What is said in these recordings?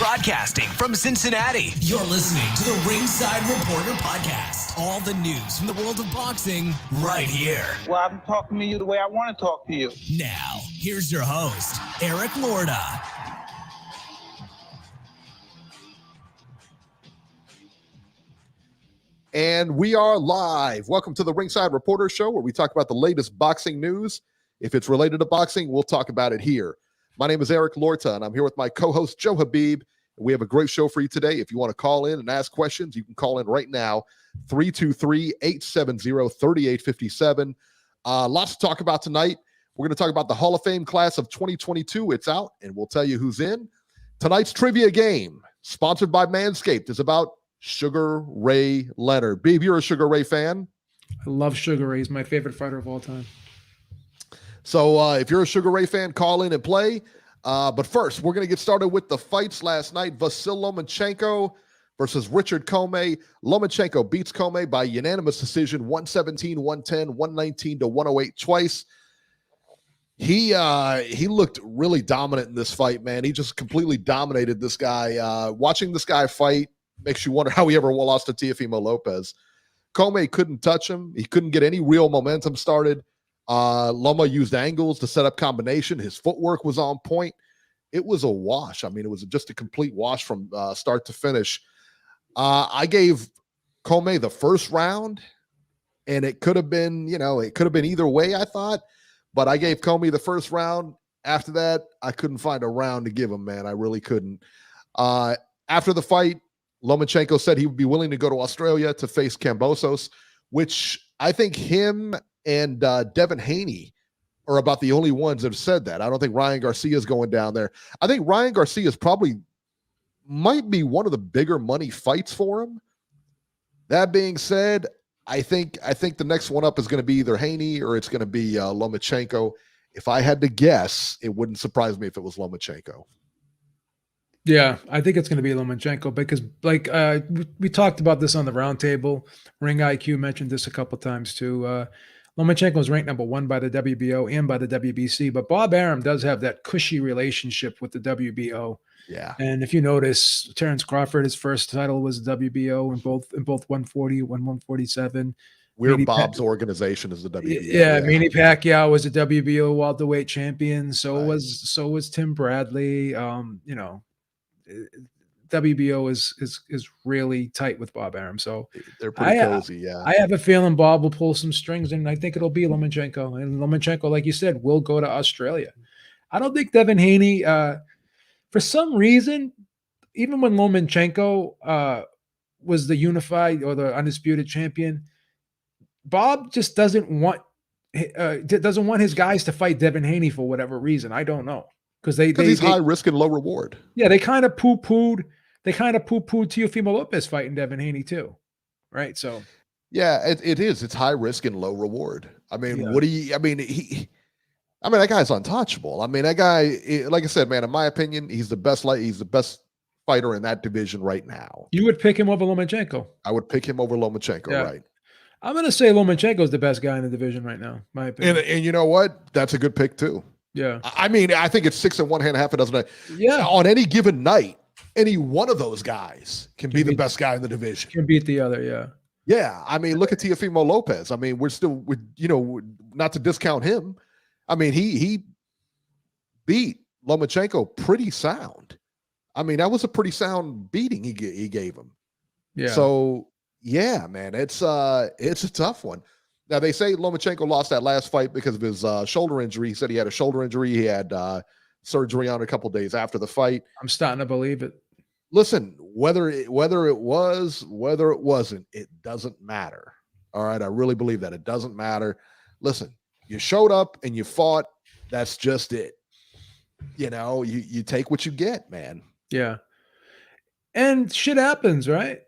Broadcasting from Cincinnati, you're listening to the Ringside Reporter podcast. All the news from the world of boxing right here. Well, I'm talking to you the way I want to talk to you. Now, here's your host, Eric Lorda. And we are live. Welcome to the Ringside Reporter Show, where we talk about the latest boxing news. If it's related to boxing, we'll talk about it here. My name is Eric Lorta, and I'm here with my co-host, Joe Habib. We have a great show for you today. If you want to call in and ask questions, you can call in right now, 323-870-3857. Lots to talk about tonight. We're going to talk about the Hall of Fame class of 2022. It's out, and we'll tell you who's in. Tonight's trivia game, sponsored by Manscaped, is about Sugar Ray Leonard. Beeb, you're a Sugar Ray fan? I love Sugar Ray. He's my favorite fighter of all time. So if you're a Sugar Ray fan, call in and play. But first, we're going to get started with the fights last night. Vasyl Lomachenko versus Richard Commey. Lomachenko beats Commey by unanimous decision, 117, 110, 119 to 108 twice. He looked really dominant in this fight, man. He just completely dominated this guy. Watching this guy fight makes you wonder how he ever lost to Teofimo Lopez. Commey couldn't touch him. He couldn't get any real momentum started. Loma used angles to set up combination. His footwork was on point. It was a wash. I mean, it was just a complete wash from start to finish. I gave Commey the first round, and it could have been, it could have been either way, I thought. But I gave Commey the first round. After that, I couldn't find a round to give him, man. I really couldn't. After the fight, Lomachenko said he would be willing to go to Australia to face Kambosos, which I think him and Devin Haney are about the only ones that have said that. I don't think Ryan Garcia is going down there. I think Ryan Garcia might be one of the bigger money fights for him. That being said, I think the next one up is going to be either Haney or it's going to be Lomachenko. If I had to guess, it wouldn't surprise me if it was Lomachenko. Yeah, I think it's going to be Lomachenko because, we talked about this on the roundtable. Ring IQ mentioned this a couple times too. Lomachenko is ranked number 1 by the WBO and by the WBC, but Bob Arum does have that cushy relationship with the WBO. Yeah, and if you notice, Terrence Crawford, his first title was the WBO in both 140 and 147. Bob's organization is the WBO. Yeah, Manny Pacquiao was a WBO welterweight champion. So was Tim Bradley. WBO is really tight with Bob Arum, so they're pretty cozy. Yeah, I have a feeling Bob will pull some strings, and I think it'll be Lomachenko. And Lomachenko, like you said, will go to Australia. I don't think Devin Haney, for some reason, even when Lomachenko was the unified or the undisputed champion, Bob just doesn't want his guys to fight Devin Haney for whatever reason. I don't know. Because he's high risk and low reward. Yeah, they kind of poo-pooed Teofimo Lopez fighting Devin Haney too, right? So, yeah, it is. It's high risk and low reward. I mean, that guy's untouchable. I mean, that guy, like I said, man, in my opinion, he's the best fighter in that division right now. You would pick him over Lomachenko. I would pick him over Lomachenko, yeah. Right? I'm going to say Lomachenko is the best guy in the division right now, my opinion. And you know what? That's a good pick too. Yeah. I mean, I think it's 6 in one hand, half a dozen. Yeah. On any given night, any one of those guys can be the best guy in the division. Can beat the other, yeah. Yeah. I mean, look at Teofimo Lopez. I mean, we're not to discount him. I mean, he beat Lomachenko pretty sound. I mean, that was a pretty sound beating he gave him. Yeah. So, yeah, man, it's a tough one. Now, they say Lomachenko lost that last fight because of his shoulder injury. He said he had a shoulder injury. He had surgery on a couple days after the fight. I'm starting to believe it. Listen, whether it was, whether it wasn't, it doesn't matter. All right, I really believe that. It doesn't matter. Listen, you showed up and you fought. That's just it. You take what you get, man. Yeah. And shit happens, right?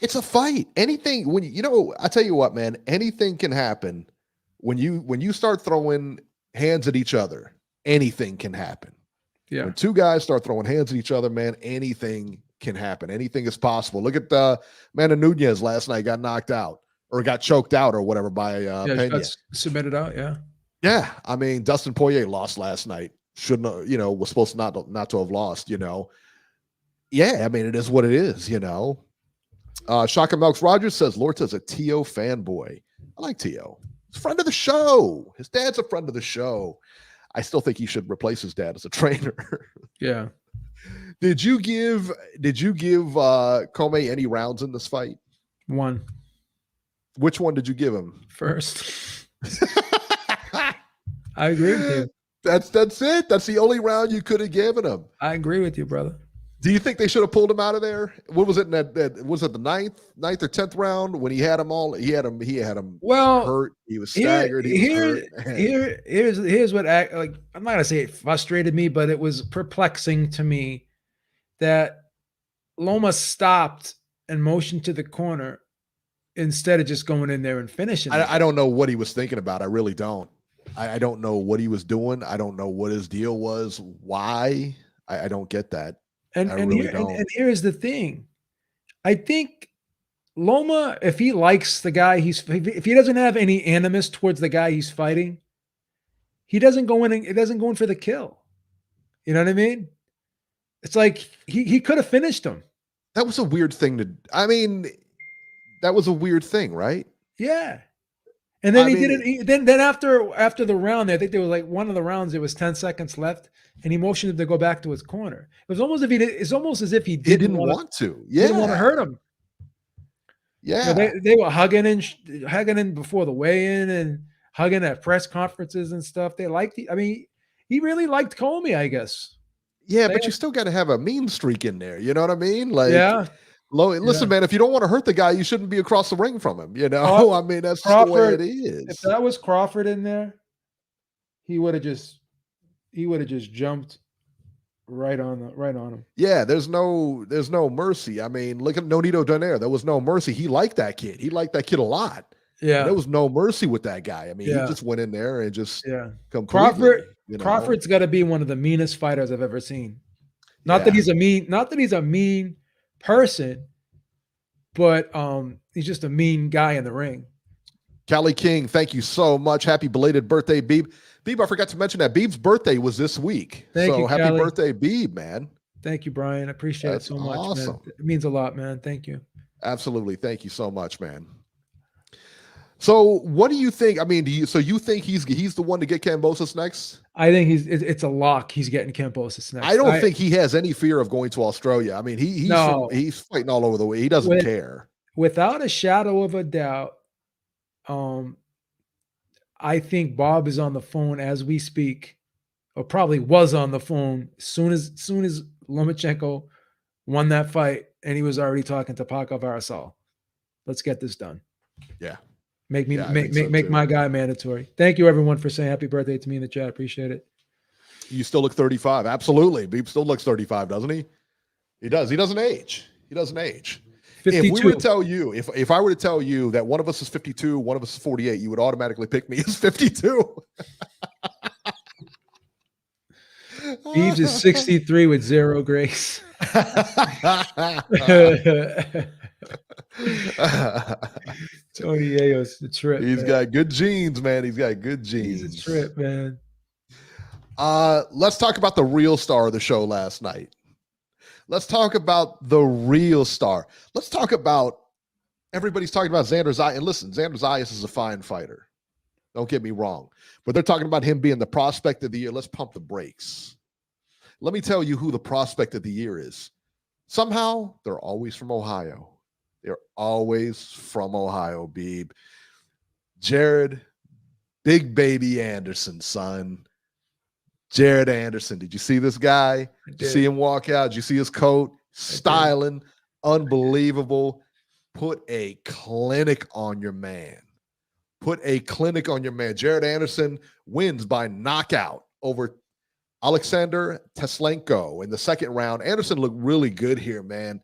It's a fight. Anything I tell you what, man, anything can happen when you start throwing hands at each other. Anything can happen. Yeah. When two guys start throwing hands at each other, man, anything can happen. Anything is possible. Look at Amanda Nunez last night got knocked out or got choked out or whatever by Pena. Got submitted out. Yeah. Yeah. I mean, Dustin Poirier lost last night. shouldn't, was supposed to not to have lost, Yeah, I mean, it is what it is, Shaka Melks Rogers says, Lorta's a T.O. fanboy. I like T.O. He's a friend of the show. His dad's a friend of the show. I still think he should replace his dad as a trainer. Yeah. Did you give Commey any rounds in this fight? One. Which one did you give him? First. I agree with you. That's it. That's the only round you could have given him. I agree with you, brother. Do you think they should have pulled him out of there? What was it in that was it the ninth or 10th round when he had him all? He had him well hurt. He was staggered. Here's what I'm not gonna say it frustrated me, but it was perplexing to me that Loma stopped and motioned to the corner instead of just going in there and finishing. I don't know what he was thinking about. I really don't. I don't know what he was doing. I don't know what his deal was. Why? I don't get that. And here's the thing. I think Loma, if he likes the guy if he doesn't have any animus towards the guy he's fighting, he doesn't go in for the kill. You know what I mean? It's like he could have finished him. That was a weird thing that was a weird thing, right? Yeah. And then did it. Then after the round, I think there was like one of the rounds. There was 10 seconds left, and he motioned him to go back to his corner. It was almost as if he didn't want to. Yeah, didn't want to hurt him. Yeah, they were hugging in before the weigh-in and hugging at press conferences and stuff. They liked. He really liked Commey, I guess. Yeah, but you still got to have a mean streak in there. You know what I mean? Like, yeah. Listen, man, if you don't want to hurt the guy, you shouldn't be across the ring from him. I mean, that's just the way it is. If that was Crawford in there, he would have just jumped right on him. Yeah, there's no mercy. I mean, look at Nonito Donaire. There was no mercy. He liked that kid. He liked that kid a lot. Yeah, there was no mercy with that guy. I mean, he just went in there and just completely. Crawford's got to be one of the meanest fighters I've ever seen. Not that he's a mean person, but he's just a mean guy in the ring. Callie King, thank you so much. Happy belated birthday, Beeb. Beeb, I forgot to mention that Beeb's birthday was this week. Thank you, happy Callie. birthday, Beeb, man. Thank you, Brian. I appreciate it so much. Awesome. Man. It means a lot, man. Thank you. Absolutely. Thank you so much, man. So what do you think? I mean, you think he's the one to get Kambosos next? I think it's a lock. He's getting Kambosos next. I don't think he has any fear of going to Australia. I mean, he's fighting all over the way. He doesn't care. Without a shadow of a doubt, I think Bob is on the phone as we speak, or probably was on the phone soon as Lomachenko won that fight, and he was already talking to Paco Vasyl. Let's get this done. Yeah. Make my guy mandatory. Thank you, everyone, for saying happy birthday to me in the chat. Appreciate it. You still look 35. Absolutely. Beep still looks 35, doesn't he? He does. He doesn't age. 52. If we were to tell you, if I were to tell you that one of us is 52, one of us is 48, you would automatically pick me as 52. Beebs is 63 with zero grace. Tony Ayo's the trip. He's got good genes, man. He's got good genes. He's a trip, man. Let's talk about the real star of the show last night. Let's talk about the real star. Let's talk about everybody's talking about Xander Zayas. And listen, Xander Zayas is a fine fighter. Don't get me wrong. But they're talking about him being the prospect of the year. Let's pump the brakes. Let me tell you who the prospect of the year is. Somehow, they're always from Ohio. They're always from Ohio, Beeb. Jared, Big Baby Anderson, son. Jared Anderson. Did you see this guy? Did you see him walk out? Did you see his coat? Styling. Unbelievable. Put a clinic on your man. Jared Anderson wins by knockout over Alexander Teslenko in the second round. Anderson looked really good here, man.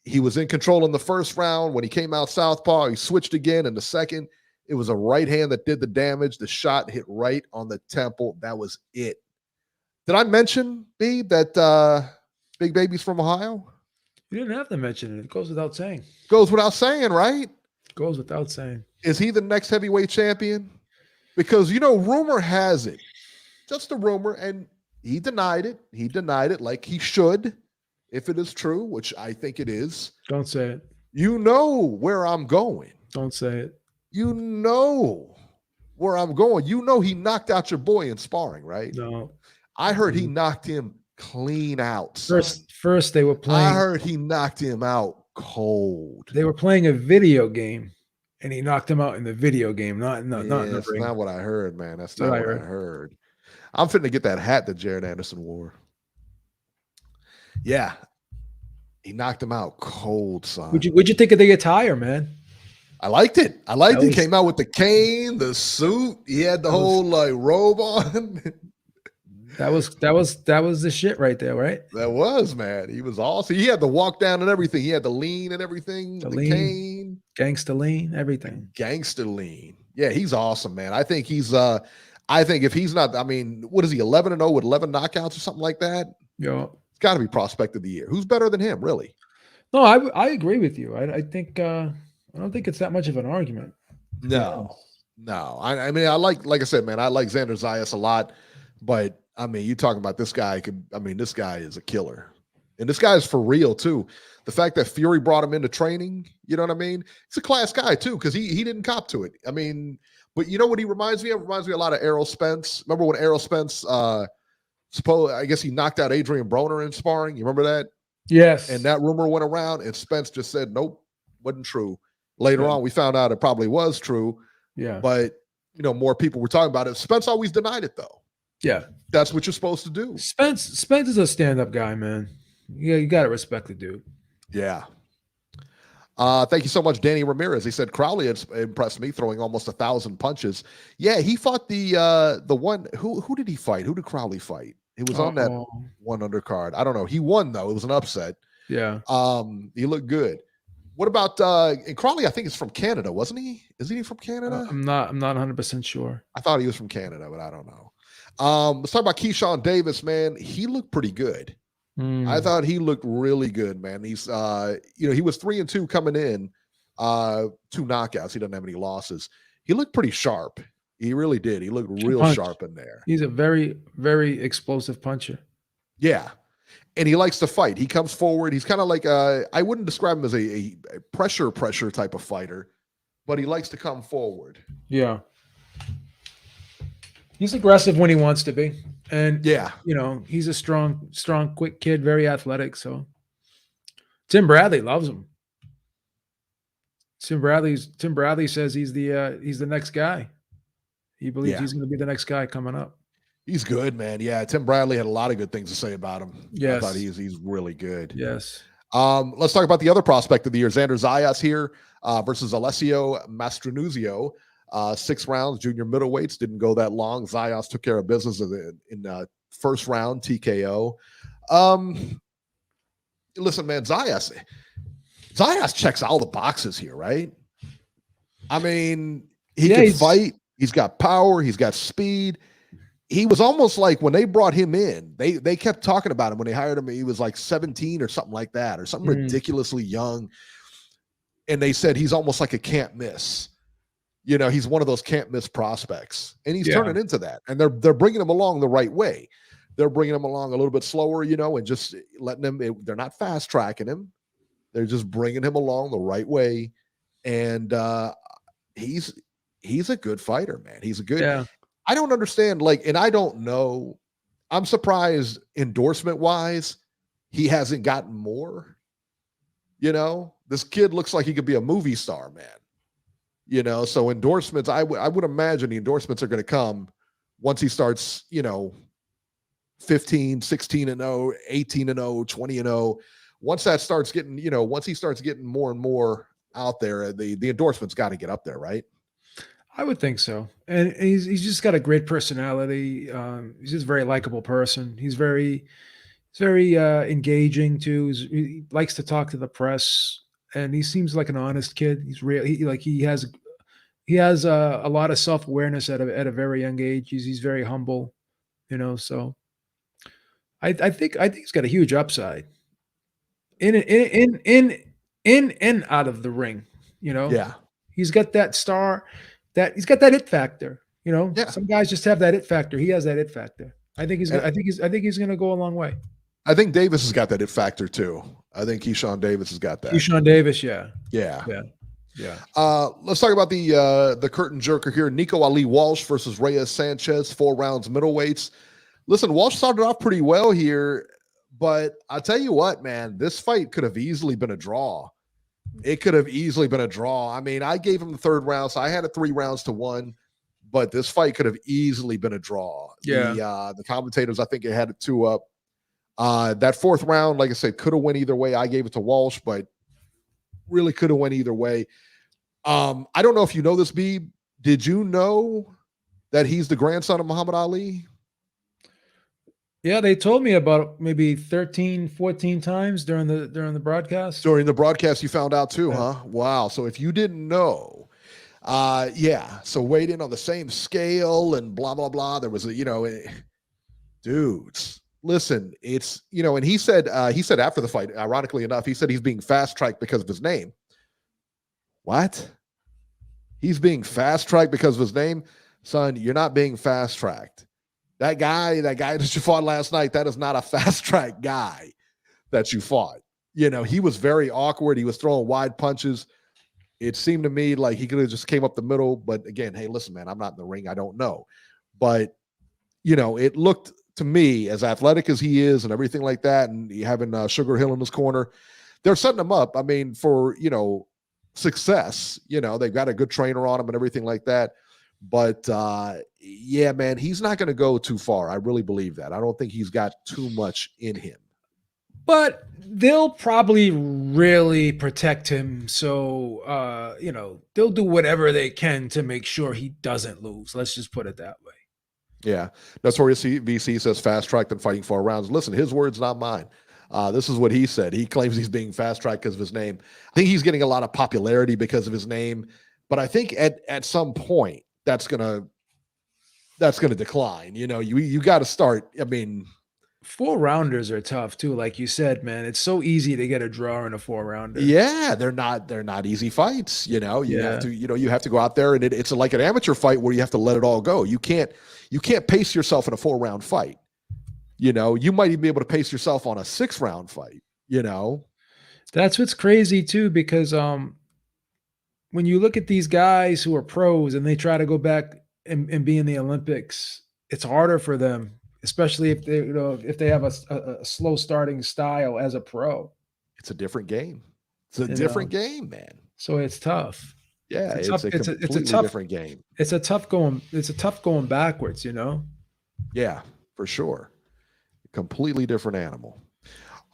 He was in control in the first round. When he came out southpaw, he switched again in the second. It was a right hand that did the damage. The shot hit right on the temple. That was it. Did I mention, Beeb, that Big Baby's from Ohio? You didn't have to mention it. It goes without saying. Goes without saying, right? Goes without saying. Is he the next heavyweight champion? Because, rumor has it, just a rumor, and He denied it. He denied it like he should, if it is true, which I think it is. Don't say it. You know where I'm going. Don't say it. You know where I'm going. You know he knocked out your boy in sparring, right? No. I heard he knocked him clean out. Son. First they were playing. I heard he knocked him out cold. They were playing a video game, and he knocked him out in the video game, not in the ring. That's not what I heard, man. That's not what I heard. I'm finna get that hat that Jared Anderson wore. Yeah. He knocked him out cold, son. What'd you think of the attire, man? I liked it. He came out with the cane, the suit. He had the whole like robe on. That was the shit right there, right? That was, man. He was awesome. He had the walk down and everything. He had the lean and everything. The cane. Gangsta lean, everything. Gangster lean. Yeah, he's awesome, man. I think he's I think if he's not, I mean, what is he, 11-0 with 11 knockouts or something like that? Yeah. It's got to be prospect of the year. Who's better than him, really? No, I agree with you. I think I don't think it's that much of an argument. No. I mean, like I said, man, I like Xander Zayas a lot, but I mean, you talking about this guy this guy is a killer. And this guy is for real too. The fact that Fury brought him into training, you know what I mean? He's a class guy too, because he didn't cop to it. I mean, but you know what he reminds me of? Reminds me a lot of Errol Spence. Remember when Errol Spence I guess he knocked out Adrian Broner in sparring. You remember that? Yes. And that rumor went around, and Spence just said, nope, wasn't true. Later on, we found out it probably was true. Yeah. But, more people were talking about it. Spence always denied it, though. Yeah. That's what you're supposed to do. Spence is a stand-up guy, man. Yeah, you got to respect the dude. Yeah. Thank you so much, Danny Ramirez. He said Crowley impressed me, throwing almost 1,000 punches. Yeah, he fought the one. Who did he fight? Who did Crowley fight? It was on that one undercard. I don't know. He won though. It was an upset. Yeah. He looked good. What about and Crowley? I think is from Canada, wasn't he? Isn't he from Canada? I'm not 100% sure. I thought he was from Canada, but I don't know. Let's talk about Keyshawn Davis, man. He looked pretty good. I thought he looked really good, man. He's he was 3-2 coming in, 2 knockouts. He doesn't have any losses. He looked pretty sharp. He really did. He looked real sharp in there. He's a very, very explosive puncher. Yeah. And he likes to fight. He comes forward. He's kind of like I wouldn't describe him as a pressure type of fighter, but he likes to come forward. Yeah. He's aggressive when he wants to be. And yeah, he's a strong, quick kid, very athletic. So Tim Bradley loves him. Tim Bradley says he's the next guy. He believes he's going to be the next guy coming up. He's good, man. Yeah, Tim Bradley had a lot of good things to say about him. Yes. I thought he's really good. Yes. Let's talk about the other prospect of the year, Xander Zayas here versus Alessio Mastronuzio. 6 rounds, junior middleweights, didn't go that long. Zayas took care of business in first round TKO. Listen, man, Zayas checks all the boxes here, right? I mean, he can fight. He's got power. He's got speed. He was almost like when they brought him in, they kept talking about him when they hired him. He was like 17 or something like that, or something ridiculously young. And they said he's almost like a can't miss. He's one of those can't miss prospects, and he's turning into that. And they're bringing him along the right way. They're bringing him along a little bit slower, and just letting him. They're not fast tracking him. They're just bringing him along the right way, and he's a good fighter, man. He's a good. Yeah. I don't understand, and I don't know. I'm surprised endorsement wise, he hasn't gotten more. This kid looks like he could be a movie star, man. So endorsements, I would imagine the endorsements are going to come once he starts, 15, 16-0, 18-0, 20-0. Once that starts getting, once he starts getting more and more out there, the endorsements got to get up there, right? I would think so. And he's just got a great personality. He's just a very likable person. He's very engaging too. He likes to talk to the press, and he seems like an honest kid. He's real. He has a lot of self-awareness at a very young age. He's very humble, so I think he's got a huge upside in and out of the ring, Yeah. He's got that star, he's got that it factor, Yeah. Some guys just have that it factor. He has that it factor. I think he's going to go a long way. I think Davis has got that it factor too. I think Keyshawn Davis has got that. Keyshawn Davis, yeah. Let's talk about the curtain jerker here. Nico Ali Walsh versus Reyes Sanchez, 4 rounds middleweights. Listen, Walsh started off pretty well here, but I'll tell you what, man, this fight could have easily been a draw. It could have easily been a draw. I mean, I gave him the 3rd round, so I had it 3 rounds to 1, but this fight could have easily been a draw. Yeah. The commentators, I think, it had it 2 up. That 4th round, like I said, could have went either way. I gave it to Walsh, but really could have went either way. I don't know if you know this, Beeb. Did you know that he's the grandson of Muhammad Ali? Yeah, they told me about maybe 13, 14 times during the broadcast. During the broadcast, you found out too, huh? Wow. So if you didn't know, so weighed in on the same scale and blah, blah, blah. There was dudes. Listen, it's, and he said after the fight, ironically enough, he said he's being fast-tracked because of his name. What? He's being fast-tracked because of his name? Son, you're not being fast-tracked. That guy that you fought last night, that is not a fast-track guy that you fought. He was very awkward. He was throwing wide punches. It seemed to me like he could have just came up the middle. But again, hey, listen, man, I'm not in the ring. I don't know. But, it looked to me, as athletic as he is and everything like that, and having Sugar Hill in his corner, they're setting him up, I mean, for, success. They've got a good trainer on him and everything like that. But, yeah, man, he's not going to go too far. I really believe that. I don't think he's got too much in him. But they'll probably really protect him. So, they'll do whatever they can to make sure he doesn't lose. Let's just put it that way. Yeah. Notorious VC says fast-tracked and fighting 4 rounds. Listen, his words, not mine. This is what he said. He claims he's being fast-tracked because of his name. I think he's getting a lot of popularity because of his name. But I think at some point that's gonna decline. You got to start. I mean, 4-rounders are tough too, like you said, man. It's so easy to get a draw in a 4-rounder. Yeah, they're not easy fights. You have to go out there, and it's like an amateur fight where you have to let it all go. You can't pace yourself in a 4-round fight. You might even be able to pace yourself on a 6-round fight. That's what's crazy too, because when you look at these guys who are pros and they try to go back and be in the Olympics, it's harder for them, especially if they have a slow starting style as a pro. It's a different game. It's a different game, man. So it's tough. Yeah, it's a completely different game. It's a tough going backwards, Yeah, for sure. Completely different animal.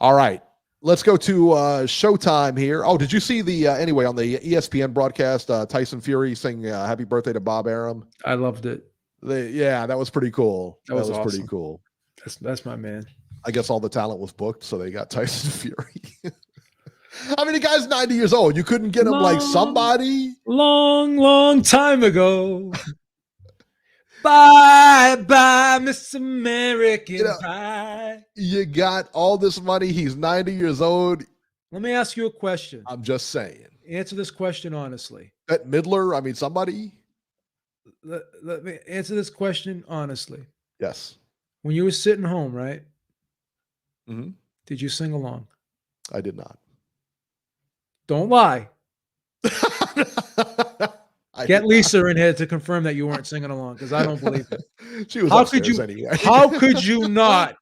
All right. Let's go to Showtime here. Oh, did you see anyway, on the ESPN broadcast, Tyson Fury saying happy birthday to Bob Arum? I loved it. That was pretty cool. That was awesome. Pretty cool. That's my man. I guess all the talent was booked, so they got Tyson Fury. I mean, the guy's 90 years old. You couldn't get him like somebody? Long time ago. Bye, Miss American Pie. You got all this money. He's 90 years old. Let me ask you a question. I'm just saying. Answer this question honestly. Bette Midler, I mean, somebody. Let me answer this question honestly. Yes. When you were sitting home, right? Mm-hmm. Did you sing along? I did not. Don't lie. Get Lisa in here to confirm that you weren't singing along, because I don't believe it. She was upstairs anyway. How could you not?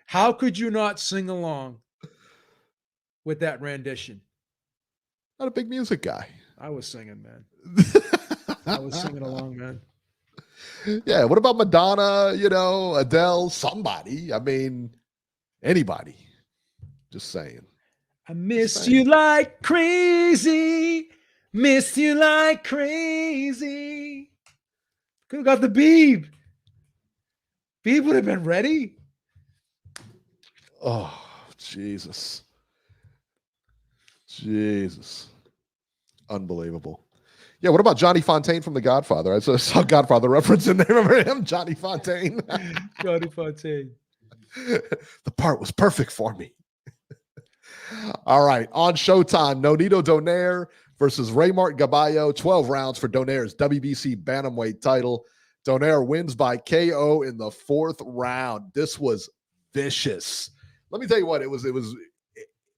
How could you not sing along with that rendition? Not a big music guy. I was singing, man. I was singing along, man. Yeah. What about Madonna? Adele, somebody. I mean, anybody. Just saying. I miss you like crazy. Miss you like crazy. Could have got the Beeb. Beeb would have been ready. Oh, Jesus. Unbelievable. Yeah, what about Johnny Fontaine from The Godfather? I saw Godfather reference in there. Remember him? Johnny Fontaine. Johnny Fontaine. The part was perfect for me. All right, on Showtime, Nonito Donaire versus Raymart Gabayo, 12 rounds for Donaire's WBC bantamweight title. Donaire wins by KO in the 4th round. This was vicious. Let me tell you what, it was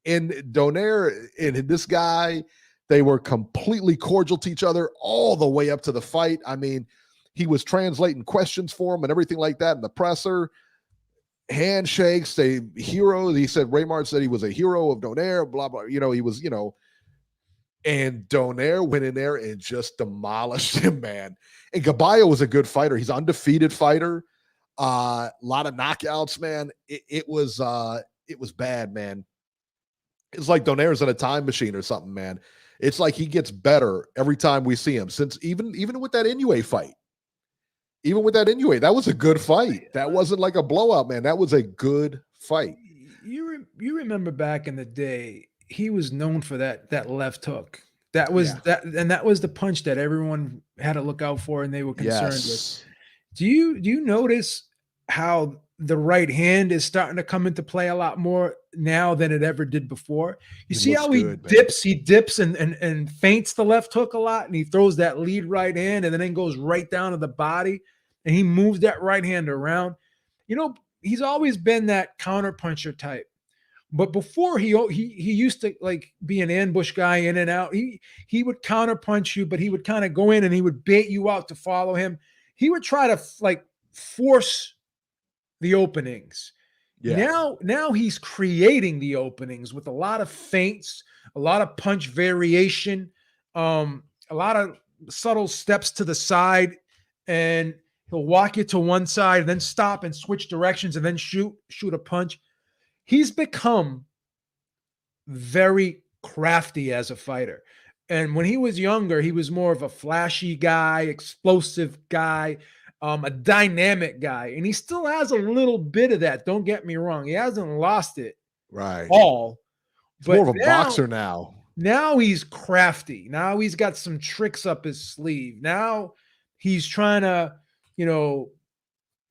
in Donaire and this guy, they were completely cordial to each other all the way up to the fight. I mean, he was translating questions for him and everything like that in the presser. Handshakes, he said, Raymart said he was a hero of Donaire, blah, blah. He was, and Donaire went in there and just demolished him, man. And Gabayo was a good fighter. He's an undefeated fighter. A lot of knockouts, man. It was bad, man. It's like Donaire's in a time machine or something, man. It's like he gets better every time we see him. Since even with that Inoue fight, that was a good fight. That wasn't like a blowout, man. That was a good fight. You remember back in the day, he was known for that left hook. That was that was the punch that everyone had to look out for and they were concerned with. Do you notice how the right hand is starting to come into play a lot more now than it ever did before? You see how he dips and feints the left hook a lot, and he throws that lead right hand and then goes right down to the body, and he moves that right hand around. He's always been that counter puncher type. But before he used to like be an ambush guy in and out. He would counter punch you, but he would kind of go in and he would bait you out to follow him. He would try to like force the openings. Yeah. Now he's creating the openings with a lot of feints, a lot of punch variation, a lot of subtle steps to the side, and he'll walk you to one side and then stop and switch directions and then shoot a punch. He's become very crafty as a fighter. And when he was younger, he was more of a flashy guy, explosive guy, a dynamic guy. And he still has a little bit of that. Don't get me wrong. He hasn't lost it all. He's more of a boxer now. Now he's crafty. Now he's got some tricks up his sleeve. Now he's trying to,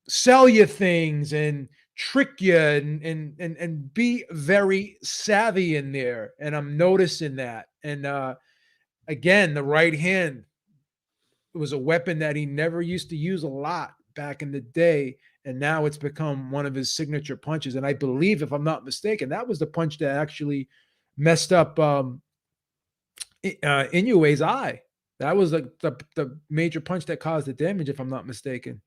sell you things and trick you and be very savvy in there. And I'm noticing that. And again, the right hand was a weapon that he never used to use a lot back in the day. And now it's become one of his signature punches. And I believe, if I'm not mistaken, that was the punch that actually messed up Inoue's eye. That was the major punch that caused the damage, if I'm not mistaken.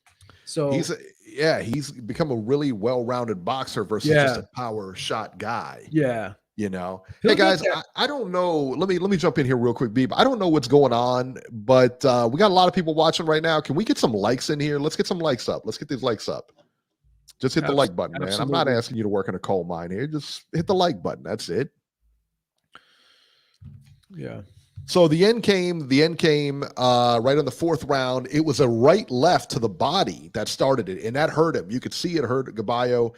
So he's become a really well-rounded boxer versus just a power shot guy. Yeah. Hey guys, I don't know. Let me jump in here real quick, Beeb. I don't know what's going on, but we got a lot of people watching right now. Can we get some likes in here? Let's get some likes up. Let's get these likes up. Just hit the like button, man. Absolutely. I'm not asking you to work in a coal mine here. Just hit the like button. That's it. Yeah. So the end came right on the 4th round. It was a right-left to the body that started it, and that hurt him. You could see it hurt Gabayo.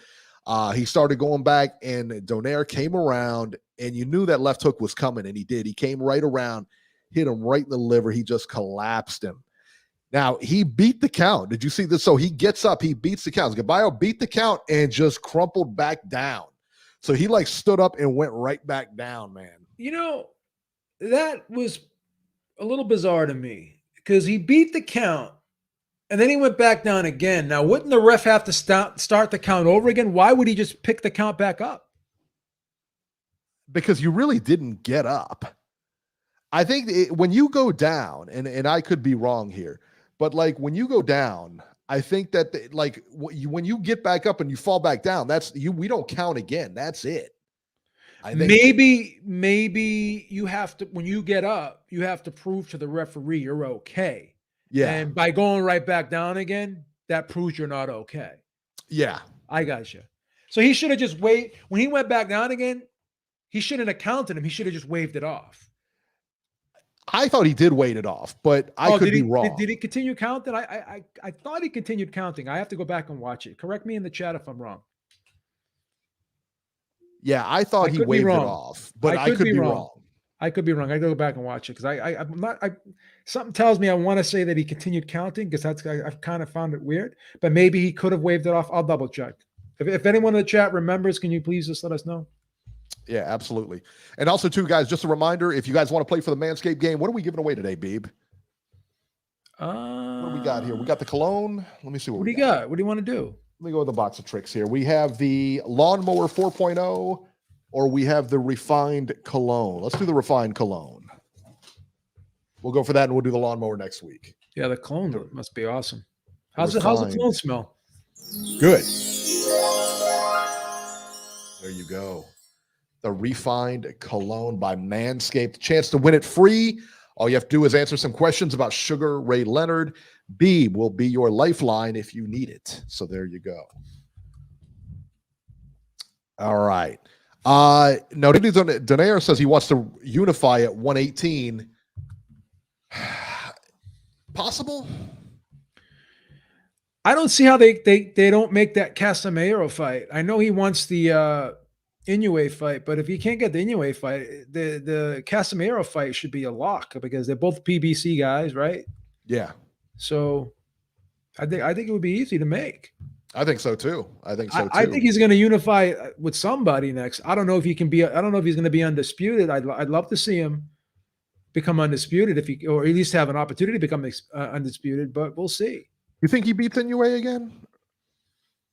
He started going back, and Donaire came around, and you knew that left hook was coming, and he did. He came right around, hit him right in the liver. He just collapsed him. Now, he beat the count. Did you see this? So he gets up. He beats the count. Gabayo beat the count and just crumpled back down. So he stood up and went right back down, man. That was a little bizarre to me because he beat the count and then he went back down again. Now, wouldn't the ref have to start the count over again? Why would he just pick the count back up? Because you really didn't get up. I think when you go down, and I could be wrong here, but when you go down, I think that when you get back up and you fall back down, we don't count again. That's it. I think maybe you have to, when you get up, you have to prove to the referee you're okay. Yeah. And by going right back down again, that proves you're not okay. Yeah. I got you. So he should have just when he went back down again, he shouldn't have counted him. He should have just waved it off. I thought he did wave it off, but I could be wrong. Did he continue counting? I thought he continued counting. I have to go back and watch it. Correct me in the chat if I'm wrong. Yeah, I thought he waved it off, but I could be wrong. I could be wrong. I go back and watch it because I'm not. Something tells me I want to say that he continued counting because I've kind of found it weird. But maybe he could have waved it off. I'll double check. If anyone in the chat remembers, can you please just let us know? Yeah, absolutely. And also, too, guys, just a reminder: if you guys want to play for the Manscaped game, what are we giving away today, Beeb? What do we got here? We got the cologne. Let me see what do you got. What do you want to do? Let me go with the box of tricks here. We have the lawnmower 4.0, or we have the refined cologne. Let's do the refined cologne. We'll go for that, and we'll do the lawnmower next week. Yeah, the cologne must be awesome. How's the cologne smell? Good. There you go. The refined cologne by Manscaped. Chance to win it free. All you have to do is answer some questions about Sugar Ray Leonard. B will be your lifeline if you need it. So there you go. All right. No, Donaire says he wants to unify at 118. Possible? I don't see how they don't make that Casemiro fight. I know he wants the Inoue fight, but if you can't get the Inoue fight, the Casemiro fight should be a lock because they're both PBC guys, right? Yeah. So I think it would be easy to make. I think so too. I think he's going to unify with somebody next. I don't know if he can be. I don't know if he's going to be undisputed. I'd love to see him become undisputed or at least have an opportunity to become undisputed. But we'll see. You think he beats Inoue again?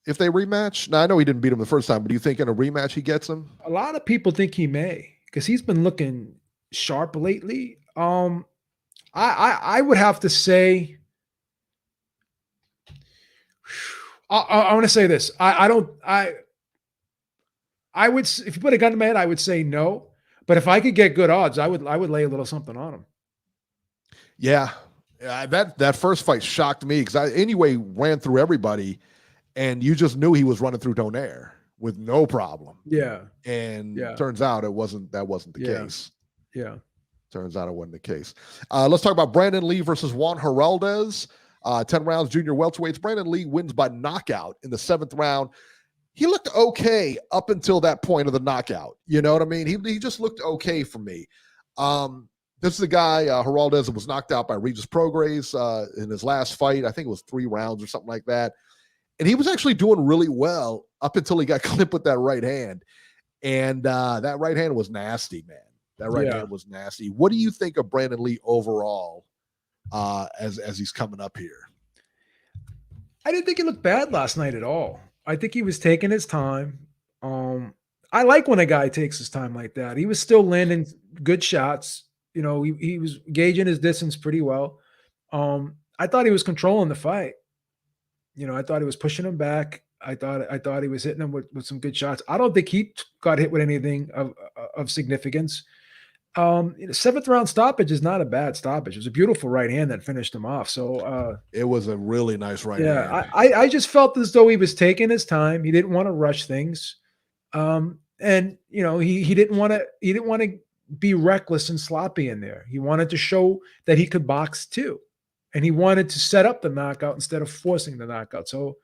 If they rematch? Now, I know he didn't beat him the first time, but do you think in a rematch he gets him? A lot of people think he may because he's been looking sharp lately. I would have to say, I want to say this. I would, if you put a gun to my head, I would say no. But if I could get good odds, I would lay a little something on him. Yeah. That first fight shocked me because anyway ran through everybody, and you just knew he was running through Donaire with no problem. Yeah. And turns out that wasn't the case. Yeah. Turns out it wasn't the case. Let's talk about Brandon Lee versus Juan Heraldez. 10 rounds, junior welterweights. Brandon Lee wins by knockout in the 7th round. He looked okay up until that point of the knockout. You know what I mean? He just looked okay for me. This is the guy, Heraldez, was knocked out by Regis Prograis in his last fight. I think it was 3 rounds or something like that. And he was actually doing really well up until he got clipped with that right hand. And that right hand was nasty, man. That right hand was nasty. What do you think of Brandon Lee overall as he's coming up here? I didn't think he looked bad last night at all. I think he was taking his time. I like when a guy takes his time like that. He was still landing good shots. You know, he was gauging his distance pretty well. I thought he was controlling the fight. You know, I thought he was pushing him back. I thought he was hitting him with some good shots. I don't think he got hit with anything of significance. 7th round stoppage is not a bad stoppage. It was a beautiful right hand that finished him off. So it was a really nice right hand. Yeah, I just felt as though he was taking his time. He didn't want to rush things, and you know he didn't want to be reckless and sloppy in there. He wanted to show that he could box too, and he wanted to set up the knockout instead of forcing the knockout. So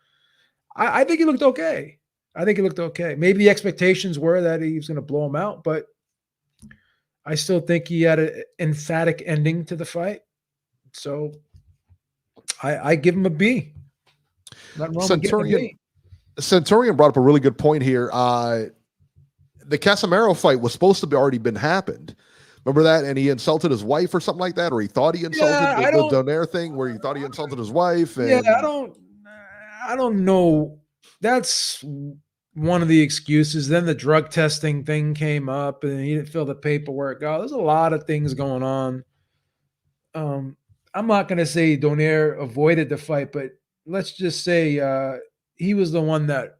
I think he looked okay. Maybe the expectations were that he was going to blow him out, but I still think he had an emphatic ending to the fight. So I give him a B. Centurion brought up a really good point here. The Casemiro fight was supposed to be already been happened. Remember that? And he insulted his wife or something like that, or he thought he insulted the Donaire thing where he thought he insulted his wife. And I don't know. That's one of the excuses. Then the drug testing thing came up and he didn't fill the paperwork out. There's a lot of things going on. I'm not going to say Donaire avoided the fight, but let's just say he was the one that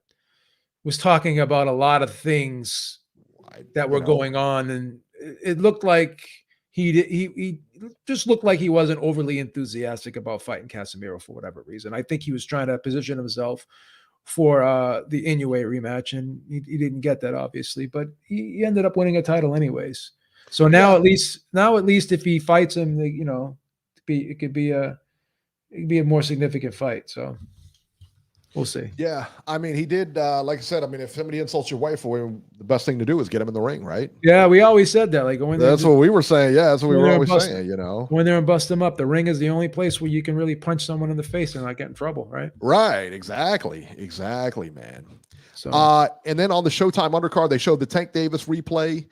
was talking about a lot of things that were going on. And it looked like he just looked like he wasn't overly enthusiastic about fighting Casemiro for whatever reason. I think he was trying to position himself for the Inoue rematch, and he didn't get that, obviously, but he ended up winning a title anyways. So now at least if he fights him, you know, it could be a more significant fight. So we'll see. Yeah, I mean, he did. Like I said, I mean, if somebody insults your wife, the best thing to do is get him in the ring, right? Yeah, we always said that. Like that's what we were saying. Yeah, that's what we were always saying. You know, go in there and bust them up. The ring is the only place where you can really punch someone in the face and not get in trouble, right? Right. Exactly, man. So, and then on the Showtime undercard, they showed the Tank Davis replay.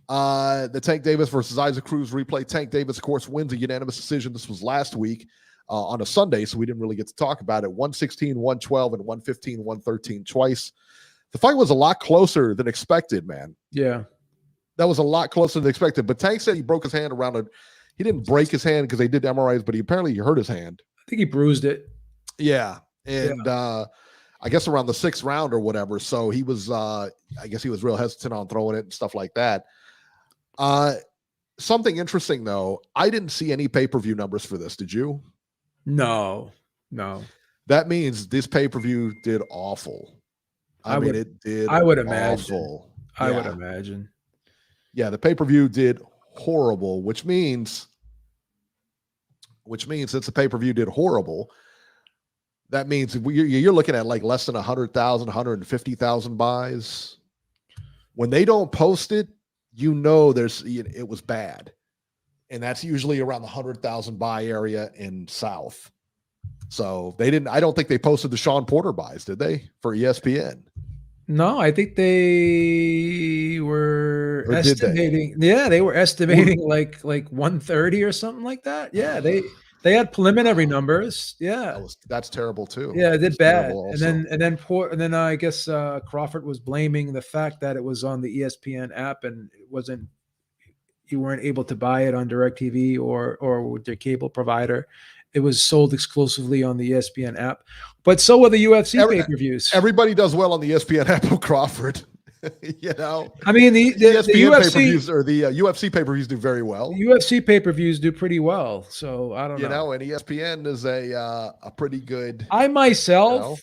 The Tank Davis versus Isaac Cruz replay. Tank Davis, of course, wins a unanimous decision. This was last week. on a Sunday, so we didn't really get to talk about it. 116, 112, and 115, 113 twice. The fight was a lot closer than expected, man. Yeah. That was a lot closer than expected. But Tank said he broke his hand around he didn't break his hand because they did MRIs, but he hurt his hand. I think he bruised it. Yeah. And I guess around the 6th round or whatever. So he was I guess he was real hesitant on throwing it and stuff like that. Something interesting though, I didn't see any pay-per-view numbers for this. Did you? No. That means this pay-per-view did awful. I mean, it did. I would imagine. Awful. I would imagine. Yeah, the pay-per-view did horrible, which means since the pay-per-view did horrible, that means you're looking at like less than 100,000, 150,000 buys. When they don't post it, it was bad. And that's usually around the 100,000 buy area in South. So I don't think they posted the Sean Porter buys, did they, for ESPN? No, I think they were estimating. They were estimating like 130 or something like that. Yeah, they had preliminary numbers. Yeah, that's terrible too. Yeah, it did bad. And then I guess Crawford was blaming the fact that it was on the ESPN app and you weren't able to buy it on DirecTV or with your cable provider. It was sold exclusively on the ESPN app, but so were the UFC pay-per-views. Everybody does well on the ESPN app of Crawford. I mean, the ESPN pay-per-views or the UFC pay-per-views do very well. UFC pay-per-views do pretty well. So I don't know. And ESPN is a pretty good. I myself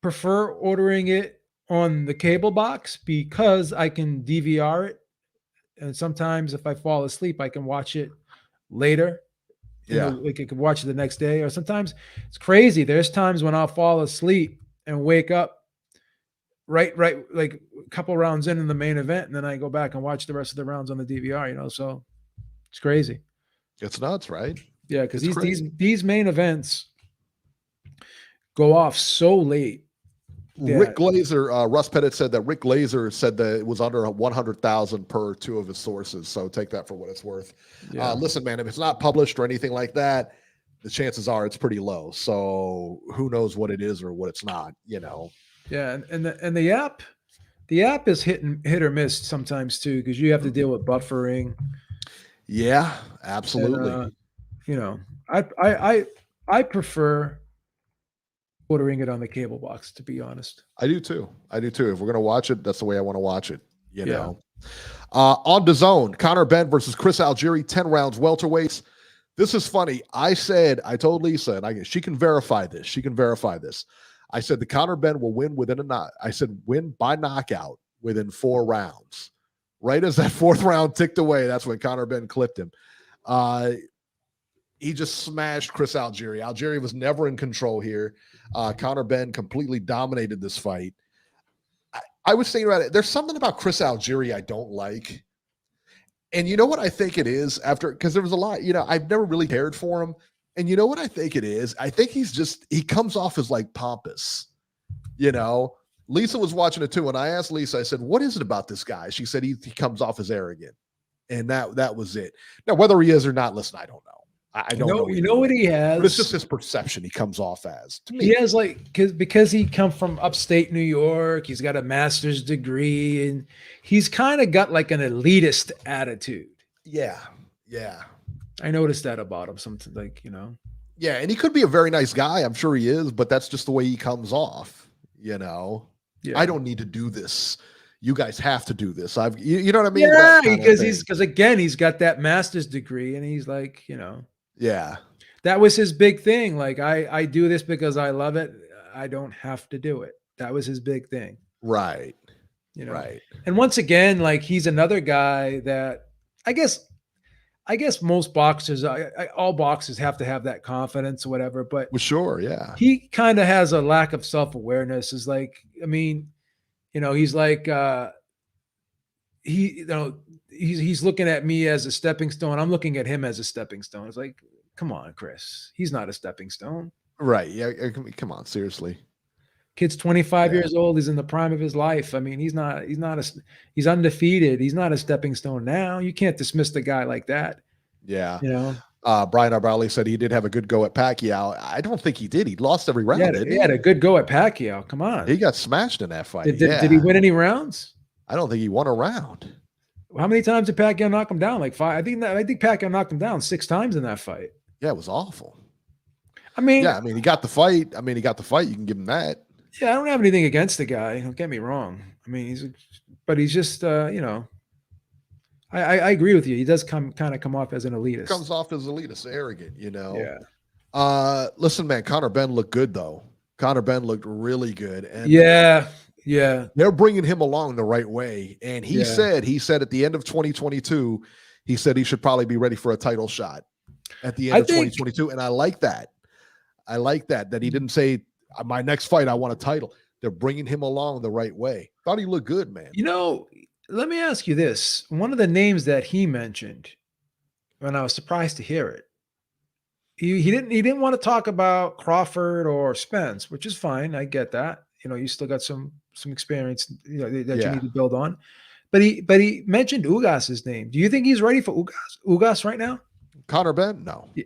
prefer ordering it on the cable box because I can DVR it, and sometimes if I fall asleep, I can watch it later. Like I could watch it the next day, or sometimes it's crazy. There's times when I'll fall asleep and wake up right, like a couple rounds in the main event, and then I go back and watch the rest of the rounds on the DVR. So it's crazy. It's nuts, right? Yeah, because these main events go off so late. Rick Glazer, Russ Pettit said that Rick Glazer said that it was under 100,000 per two of his sources. So take that for what it's worth. Yeah. Listen, man, if it's not published or anything like that, the chances are it's pretty low. So who knows what it is or what it's not, Yeah, and the app is hit or miss sometimes too, because you have to deal with buffering. Yeah, absolutely. And, I prefer ordering it on the cable box, to be honest. I do too. If we're going to watch it, that's the way I want to watch it, you know. On DAZN, Conor Benn versus Chris Algieri, 10 rounds welterweights. This is funny. I told Lisa, and she can verify this. I said the Conor Benn will win win by knockout within 4 rounds. Right as that 4th round ticked away, that's when Conor Benn clipped him. He just smashed Chris Algieri. Algieri was never in control here. Conor Benn completely dominated this fight. I was thinking about it. There's something about Chris Algieri I don't like. And you know what I think it is? Because there was a lot, I've never really cared for him. And you know what I think it is? I think he comes off as like pompous. Lisa was watching it too. And I asked Lisa, I said, what is it about this guy? She said he comes off as arrogant. And that was it. Now, whether he is or not, listen, I don't know. I don't know. You know what he has? But it's just his perception he comes off as. To me. He has because he come from upstate New York. He's got a master's degree, and he's kind of got like an elitist attitude. Yeah. I noticed that about him. Something Yeah, and he could be a very nice guy. I'm sure he is, but that's just the way he comes off. Yeah. I don't need to do this. You guys have to do this. You know what I mean? Yeah, because again, he's got that master's degree, and he's like, Yeah. That was his big thing. Like, I do this because I love it. I don't have to do it. That was his big thing. Right. Right. And once again, like, he's another guy that I guess most boxers, all boxers have to have that confidence or whatever, but well, sure. Yeah. He kind of has a lack of self-awareness. Is like, I mean, he's like, he's looking at me as a stepping stone. I'm looking at him as a stepping stone. It's like, come on, Chris. He's not a stepping stone. Right. Yeah. Come on. Seriously. Kid's 25 years old. He's in the prime of his life. I mean, he's undefeated. He's not a stepping stone now. You can't dismiss the guy like that. Yeah. Brian Arballi said he did have a good go at Pacquiao. I don't think he did. He lost every round, didn't he? He had a good go at Pacquiao. Come on. He got smashed in that fight. Did he win any rounds? I don't think he won a round. How many times did Pacquiao knock him down? Like 5. I think Pacquiao knocked him down 6 times in that fight. Yeah, it was awful. I mean, he got the fight. You can give him that. Yeah, I don't have anything against the guy. Don't get me wrong. I mean, he's just I agree with you. He does kind of come off as an elitist. Comes off as elitist, arrogant, Yeah. Listen, man, Conor Benn looked good though. Conor Benn looked really good, and yeah, they're bringing him along the right way. And he said at the end of 2022, he said he should probably be ready for a title shot at the end of 2022, and I like that. That he didn't say my next fight I want a title. They're bringing him along the right way. Thought he looked good, man. Let me ask you this. One of the names that he mentioned, and I was surprised to hear it, he didn't want to talk about Crawford or Spence, which is fine. I get that. You still got some experience that you need to build on. But he mentioned Ugas's name. Do you think he's ready for Ugas right now? Conor Benn? No. Yeah.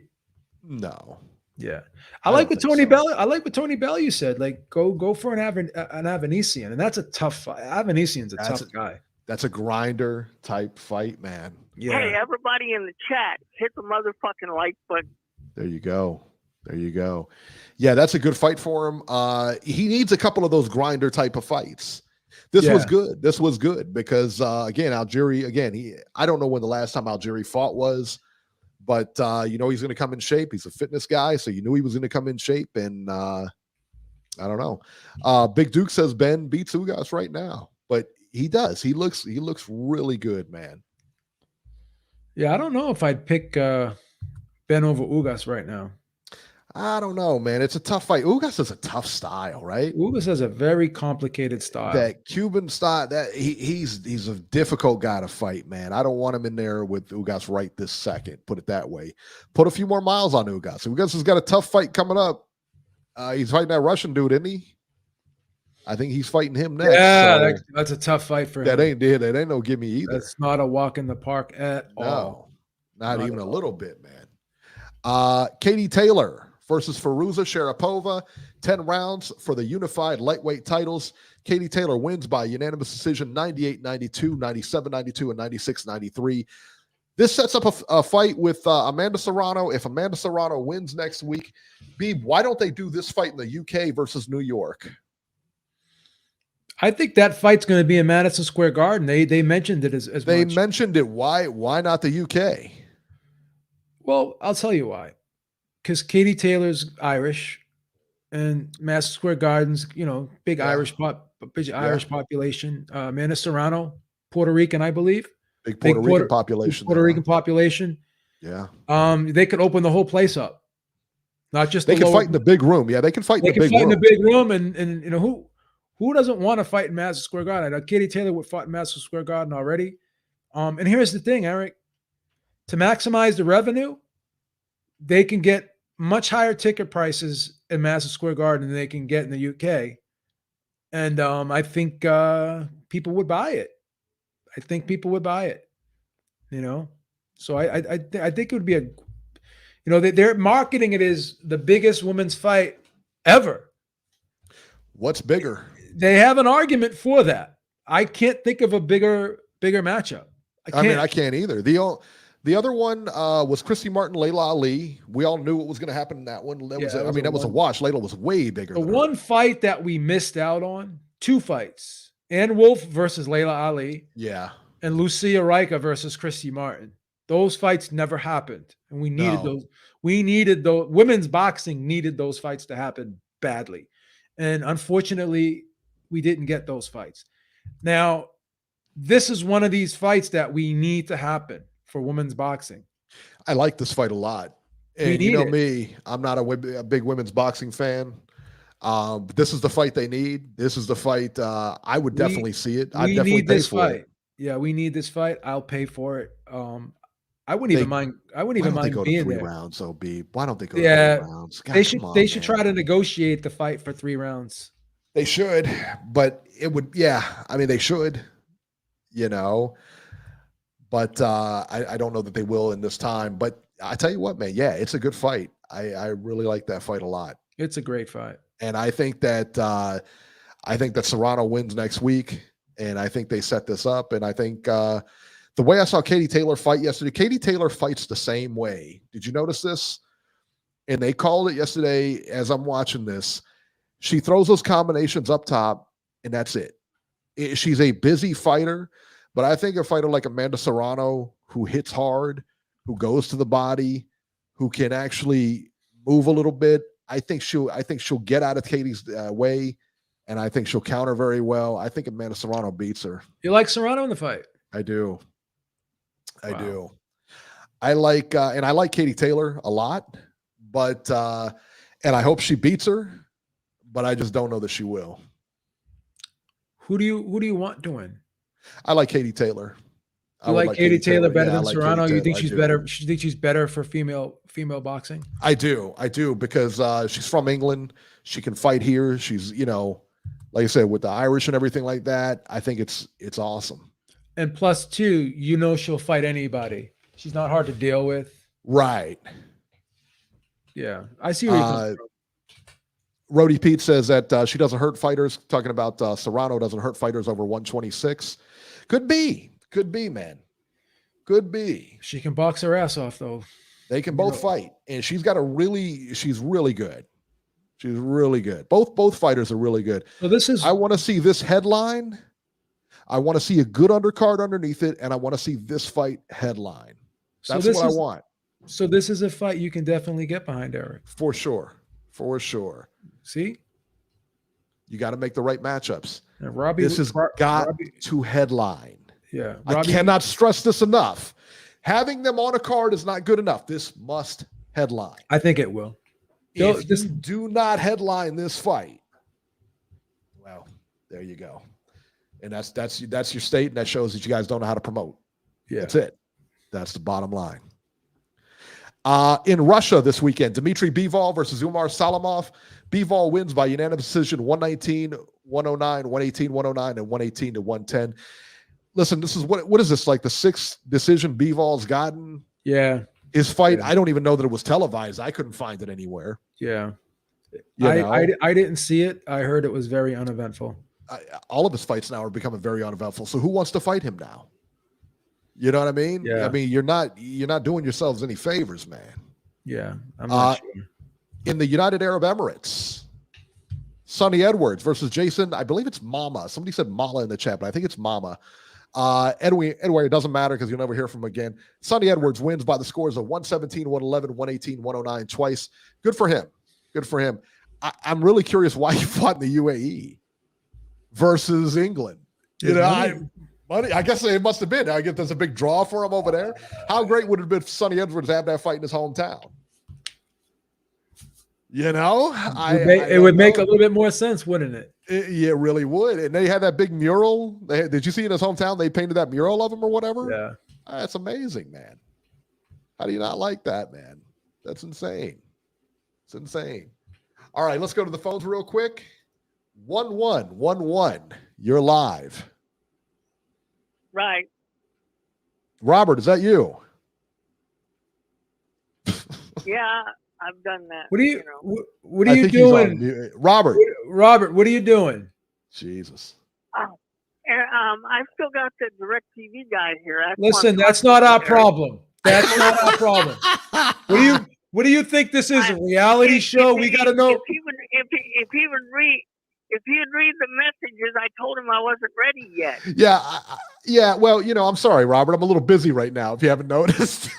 No. Yeah. I like what Tony Bellew said. Like, go for an Avanesian, and that's a tough fight. Avanesian's a tough guy. That's a grinder type fight, man. Yeah. Hey, everybody in the chat, hit the motherfucking like button. There you go. Yeah, that's a good fight for him. He needs a couple of those grinder type of fights. This was good because again, Algieri, I don't know when the last time Algieri fought was, but he's going to come in shape. He's a fitness guy, so you knew he was going to come in shape, and I don't know. Big Duke says Ben beats Ugas right now, but he does. He looks really good, man. Yeah, I don't know if I'd pick Ben over Ugas right now. I don't know, man. It's a tough fight. Ugas is a tough style, right? Ugas has a very complicated style. That Cuban style, that he's a difficult guy to fight, man. I don't want him in there with Ugas right this second. Put it that way. Put a few more miles on Ugas. Ugas has got a tough fight coming up. He's fighting that Russian dude, isn't he? I think he's fighting him next. Yeah, that's a tough fight for him. That ain't no gimme either. That's not a walk in the park at all. Not even a little bit, man. Katie Taylor versus Firuza Sharapova, 10 rounds for the unified lightweight titles. Katie Taylor wins by unanimous decision, 98-92, 97-92, and 96-93. This sets up a fight with Amanda Serrano. If Amanda Serrano wins next week, Beeb, why don't they do this fight in the UK versus New York? I think that fight's going to be in Madison Square Garden. They mentioned it as they much. mentioned it. Why not the UK? Well, I'll tell you why. Because Katie Taylor's Irish, and Madison Square Garden's, big Irish population. Amanda Serrano, Puerto Rican, I believe. Big Puerto Rican population. Puerto Rican population. Yeah. They could open the whole place up. Not just they can fight in the big room. Yeah, they can fight in the big room. They can fight in the big room, and who doesn't want to fight in Madison Square Garden? I know Katie Taylor would fight in Madison Square Garden already. And here's the thing, Eric. To maximize the revenue, they can get much higher ticket prices in Madison Square Garden than they can get in the UK. And I think people would buy it. So I think it would be they're marketing it as the biggest women's fight ever. What's bigger? They have an argument for that. I can't think of a bigger matchup. I can't either. The other one was Christy Martin, Layla Ali. We all knew what was going to happen in that one. That was a wash. Layla was way bigger. The one fight that we missed out on, 2 fights. Ann Wolfe versus Layla Ali. Yeah. And Lucia Rica versus Christy Martin. Those fights never happened. And we needed those. We needed those. Women's boxing needed those fights to happen badly. And unfortunately, we didn't get those fights. Now, this is one of these fights that we need to happen for women's boxing. I like this fight a lot. And you know me, I'm not a big women's boxing fan. But this is the fight they need. This is the fight I would definitely see it. I'd definitely pay for it. Yeah, we need this fight. I'll pay for it. I wouldn't even mind. I wouldn't even mind being there. 3 rounds, so why don't they go to 3 rounds? God, they should try to negotiate the fight for 3 rounds. They should, but it would. Yeah, I mean they should. But I don't know that they will in this time. But I tell you what, man. Yeah, it's a good fight. I really like that fight a lot. It's a great fight. And I think that Serrano wins next week. And I think they set this up. And I think the way I saw Katie Taylor fight yesterday, Katie Taylor fights the same way. Did you notice this? And they called it yesterday as I'm watching this. She throws those combinations up top, and that's it. She's a busy fighter, but I think a fighter like Amanda Serrano, who hits hard, who goes to the body, who can actually move a little bit, I think she'll get out of Katie's way, and I think she'll counter very well. I think Amanda Serrano beats her. You like Serrano in the fight? I do. I Wow. do. I like and I like Katie Taylor a lot, but and I hope she beats her, but I just don't know that she will. Who do you want to win? I like Katie Taylor. You like Katie Taylor better than I like Serrano? Katie You think Taylor. she's I do. better? You think she's better for female boxing? I do because she's from England. She can fight here. She's, like I said, with the Irish and everything like that. I think it's awesome. And plus two, she'll fight anybody. She's not hard to deal with. Right. Yeah, I see where you're coming from. Rody Pete says that she doesn't hurt fighters. Talking about Serrano doesn't hurt fighters over 126. Could be, man. Could be. She can box her ass off though. They can both fight, and she's really good. She's really good. Both fighters are really good. So I want to see this headline. I want to see a good undercard underneath it, and I want to see this fight headline. That's what I want. So this is a fight you can definitely get behind, Eric. For sure. See? You got to make the right matchups. And Robbie, This has got to headline. Yeah. I cannot stress this enough. Having them on a card is not good enough. This must headline. I think it will. If you do not headline this fight, well, there you go. And that's your state, and that shows that you guys don't know how to promote. Yeah. That's it. That's the bottom line. In Russia this weekend, Dmitry Bivol versus Umar Salamov. Bivol wins by unanimous decision 119, 109, 118, 109, and 118 to 110. Listen, this is what is this, like the sixth decision Bivol's gotten? Yeah. His fight, Yeah. I don't even know that it was televised. I couldn't find it anywhere. Yeah. You know? I didn't see it. I heard it was very uneventful. All of his fights now are becoming very uneventful. So who wants to fight him now? You know what I mean? Yeah. I mean, you're not doing yourselves any favors, man. Yeah. I'm not sure. In the United Arab Emirates, Sonny Edwards versus Jason. I believe it's Mama. Somebody said Mala in the chat, but I think it's Mama. Anyway, it doesn't matter because you'll never hear from him again. Sonny Edwards wins by the scores of 117, 111, 118, 109 twice. Good for him. I'm really curious why he fought in the UAE versus England. Money. I guess it must have been. I guess there's a big draw for him over there. How great would it have been for Sonny Edwards to have that fight in his hometown? It would make a little bit more sense, wouldn't it? It really would. And they had that big mural. Did you see in his hometown they painted that mural of him or whatever? Yeah. That's amazing, man. How do you not like that, man? That's insane. It's insane. All right, let's go to the phones real quick. 1111. You're live. Right. Robert, is that you? Yeah, I've done that. What are you know. what are you doing? Robert, what are you doing? Jesus. I've still got the DirecTV guy here. Listen, that's not our problem. That's not our problem. What do you think this is? A reality show? We got to know. If he would read the messages, I told him I wasn't ready yet. Yeah. Well, I'm sorry, Robert. I'm a little busy right now. If you haven't noticed.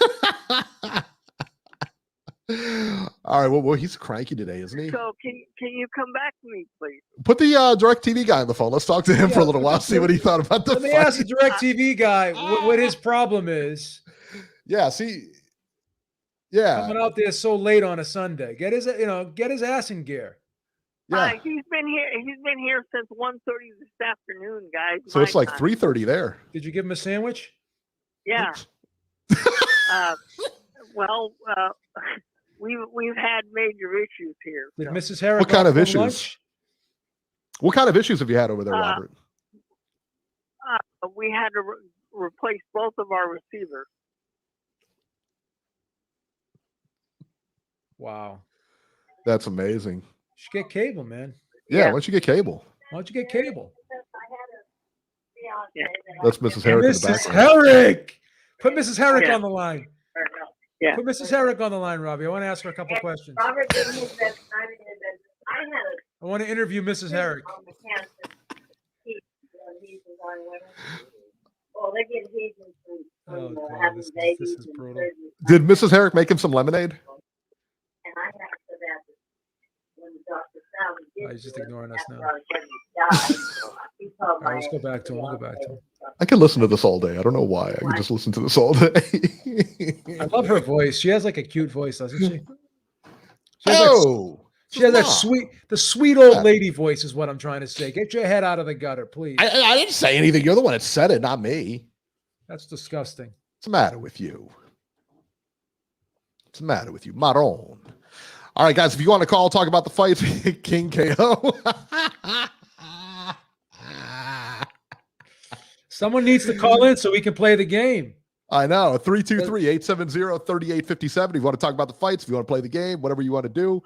All right. Well, he's cranky today, isn't he? So can you come back to me, please? Put the DirecTV guy on the phone. Let's talk to him for a little while. See what he thought about the Let me fight. ask the DirecTV guy what his problem is. Yeah. See. Yeah. Coming out there so late on a Sunday. Get his ass in gear. Yeah. He's been here since 1:30 this afternoon, guys. So it's like 3:30 there. Did you give him a sandwich? Yeah. We've had major issues here. Did so. Mrs. Herrick What kind of offer him issues? lunch? What kind of issues have you had over there, Robert? We had to replace both of our receivers. Wow. That's amazing. You should get cable, man. Yeah, why don't you get cable? Why don't you get cable? That's Mrs. Herrick in the Mrs. background. Herrick. Put Mrs. Herrick on the line. Yeah. Put Mrs. Herrick on the line, Robbie. I want to ask her a couple questions. I want to interview Mrs. Herrick. Oh, God, this is brutal. Did Mrs. Herrick make him some lemonade? Oh, he's just ignoring us now. All right, let's go back to him. We'll go back to him. I can listen to this all day. I don't know why. I can just listen to this all day. I love her voice. She has like a cute voice, doesn't she? She has that sweet old lady voice is what I'm trying to say. Get your head out of the gutter, please. I didn't say anything. You're the one that said it, not me. That's disgusting. What's the matter with you? What's the matter with you? Maron. All right, guys, if you want to call, talk about the fight, King KO. Someone needs to call in so we can play the game. I know. 323-870-3857. If you want to talk about the fights, if you want to play the game, whatever you want to do.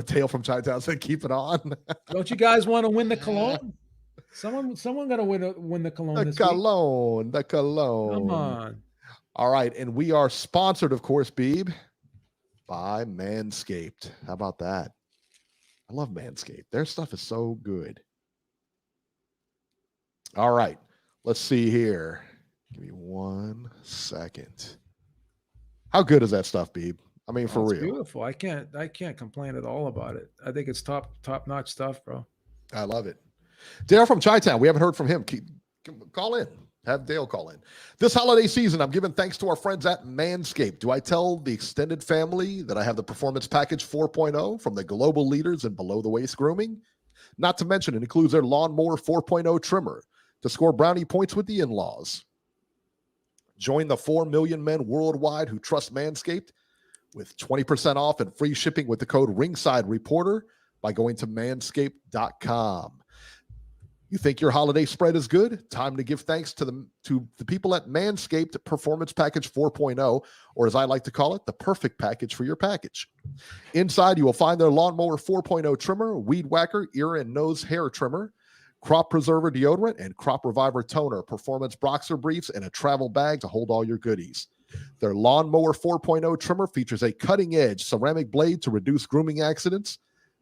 Tale from Chinatown said, keep it on. Don't you guys want to win the cologne? Someone got to win the cologne. The cologne. Come on. All right, and we are sponsored, of course, Beeb, by Manscaped. How about that? I love Manscaped. Their stuff is so good. All right, let's see here. Give me 1 second. How good is that stuff, Beeb? I mean, for real. Beautiful. I can't complain at all about it. I think it's top-notch stuff, bro. I love it. Dale from Chi-Town. We haven't heard from him. Call in. Have Dale call in. This holiday season, I'm giving thanks to our friends at Manscaped. Do I tell the extended family that I have the Performance Package 4.0 from the global leaders in below-the-waist grooming? Not to mention, it includes their Lawnmower 4.0 trimmer to score brownie points with the in-laws. Join the 4 million men worldwide who trust Manscaped with 20% off and free shipping with the code Ringside Reporter by going to manscaped.com. You think your holiday spread is good? Time to give thanks to the people at Manscaped Performance Package 4.0, or as I like to call it, the perfect package for your package. Inside, you will find their Lawnmower 4.0 trimmer, Weed Whacker, ear and nose hair trimmer, Crop Preserver deodorant, and Crop Reviver toner, performance boxer briefs, and a travel bag to hold all your goodies. Their Lawnmower 4.0 trimmer features a cutting-edge ceramic blade to reduce grooming accidents.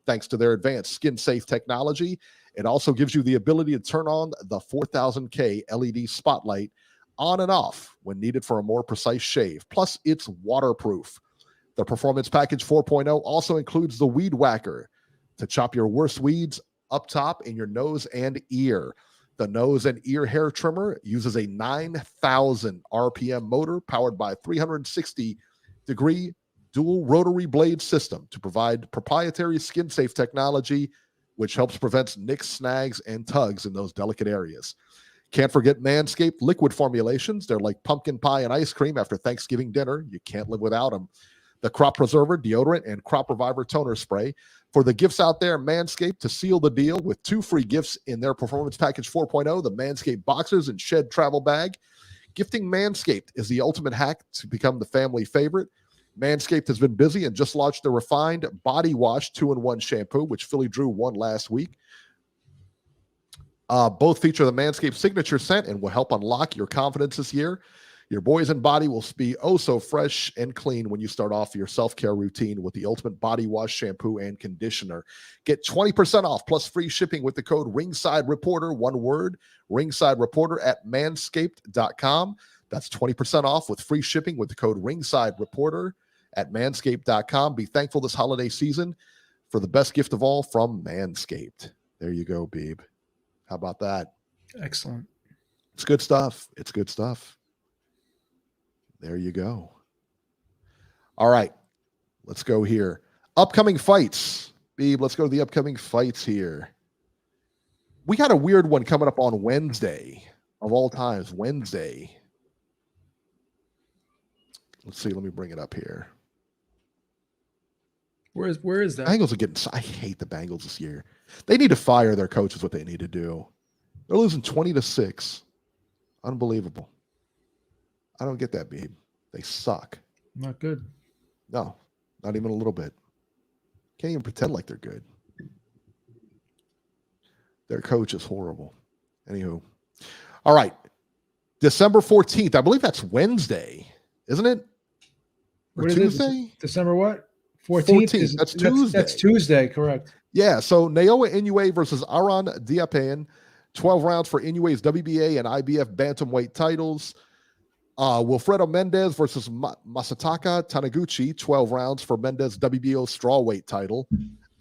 Thanks to their advanced skin-safe technology, it also gives you the ability to turn on the 4000K LED spotlight on and off when needed for a more precise shave. Plus, it's waterproof. The Performance Package 4.0 also includes the Weed Whacker to chop your worst weeds up top in your nose and ear. The nose and ear hair trimmer uses a 9,000 RPM motor powered by 360-degree dual rotary blade system to provide proprietary skin-safe technology, which helps prevent nicks, snags, and tugs in those delicate areas. Can't forget Manscaped liquid formulations. They're like pumpkin pie and ice cream after Thanksgiving dinner. You can't live without them. The Crop Preserver deodorant and Crop Reviver toner spray. For the gifts out there, Manscaped to seal the deal with 2 free gifts in their Performance Package 4.0, the Manscaped Boxers and Shed Travel Bag. Gifting Manscaped is the ultimate hack to become the family favorite. Manscaped has been busy and just launched the refined Body Wash 2-in-1 shampoo, which Philly Drew won last week. Both feature the Manscaped signature scent and will help unlock your confidence this year. Your boys and body will be oh so fresh and clean when you start off your self-care routine with the ultimate body wash, shampoo, and conditioner. Get 20% off plus free shipping with the code Ringside Reporter, one word, Ringside Reporter at manscaped.com. That's 20% off with free shipping with the code Ringside Reporter at manscaped.com. Be thankful this holiday season for the best gift of all from Manscaped. There you go, Beeb. How about that? Excellent. It's good stuff. It's good stuff. There you go. All right. Let's go here. Upcoming fights. Beeb, let's go to the upcoming fights here. We got a weird one coming up on Wednesday, of all times, Wednesday. Let's see. Let me bring it up here. Where is that? Bengals are getting. I hate the Bengals this year. They need to fire their coach. Is what they need to do. They're losing 20-6. Unbelievable. I don't get that, Beeb. They suck. Not good. No, Not even a little bit. Can't even pretend like they're good. Their coach is horrible. Anywho. All right. December 14th. I believe that's Wednesday, isn't it? Or What is Tuesday? it? December what? 14th? That's Tuesday. That's Tuesday, correct. Yeah, so Naoya Inoue versus Aran Diapan. 12 rounds for Inoue's WBA and IBF bantamweight titles. Wilfredo Mendez versus Masataka Taniguchi. 12 rounds for Mendez WBO strawweight title.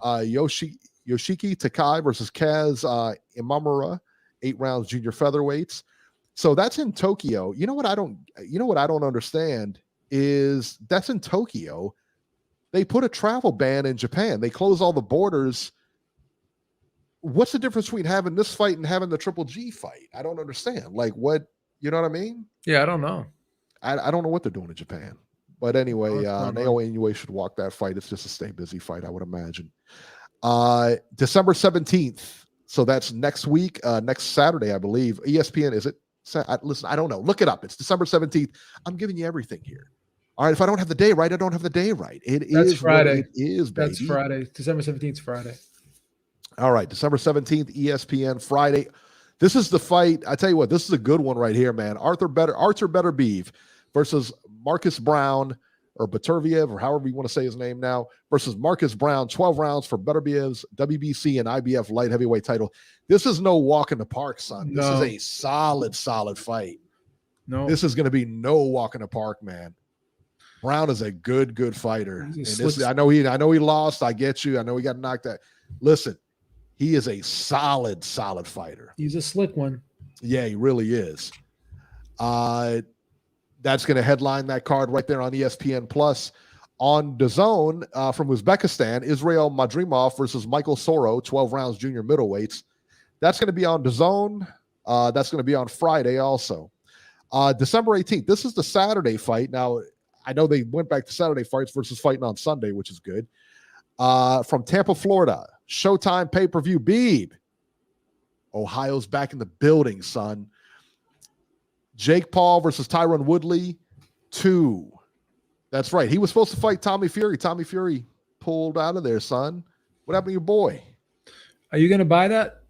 Yoshiki Takai versus Kaz Imamura. 8 rounds junior featherweights. So that's in Tokyo. You know what I don't understand is that's in Tokyo. They put a travel ban in Japan. They close all the borders. What's the difference between having this fight and having the Triple G fight? I don't understand. Like what, you know what I mean? Yeah, I don't know. I don't know what they're doing in Japan. But anyway, Naoya Inoue should walk that fight. It's just a stay busy fight, I would imagine. December 17th. So that's next week, next Saturday, I believe. ESPN, is it? Listen, I don't know. Look it up. It's December 17th. I'm giving you everything here. All right, if I don't have the day right, I don't have the day right. That's Friday. It is, baby. That's Friday. December 17th is Friday. All right, December 17th, ESPN, Friday. This is the fight. I tell you what, this is a good one right here, man. Arthur Beterbiev versus Marcus Brown, or Baturviev, or however you want to say his name now, versus Marcus Brown. 12 rounds for Beterbiev's WBC and IBF light heavyweight title. This is no walk in the park, son. This is a solid fight. No, this is going to be no walk in the park, man. Brown is a good fighter. And I know he lost. I get you. I know he got knocked out. Listen, he is a solid fighter. He's a slick one. Yeah, he really is. That's going to headline that card right there on ESPN Plus. On DAZN from Uzbekistan, Israel Madrimov versus Michael Soro, 12 rounds junior middleweights. That's going to be on DAZN. That's going to be on Friday also. December 18th. This is the Saturday fight. Now, I know they went back to Saturday fights versus fighting on Sunday, which is good. From Tampa, Florida, Showtime pay-per-view. Beeb. Ohio's back in the building, son. Jake Paul versus Tyron Woodley, 2. That's right. He was supposed to fight Tommy Fury. Tommy Fury pulled out of there, son. What happened to your boy? Are you going to buy that?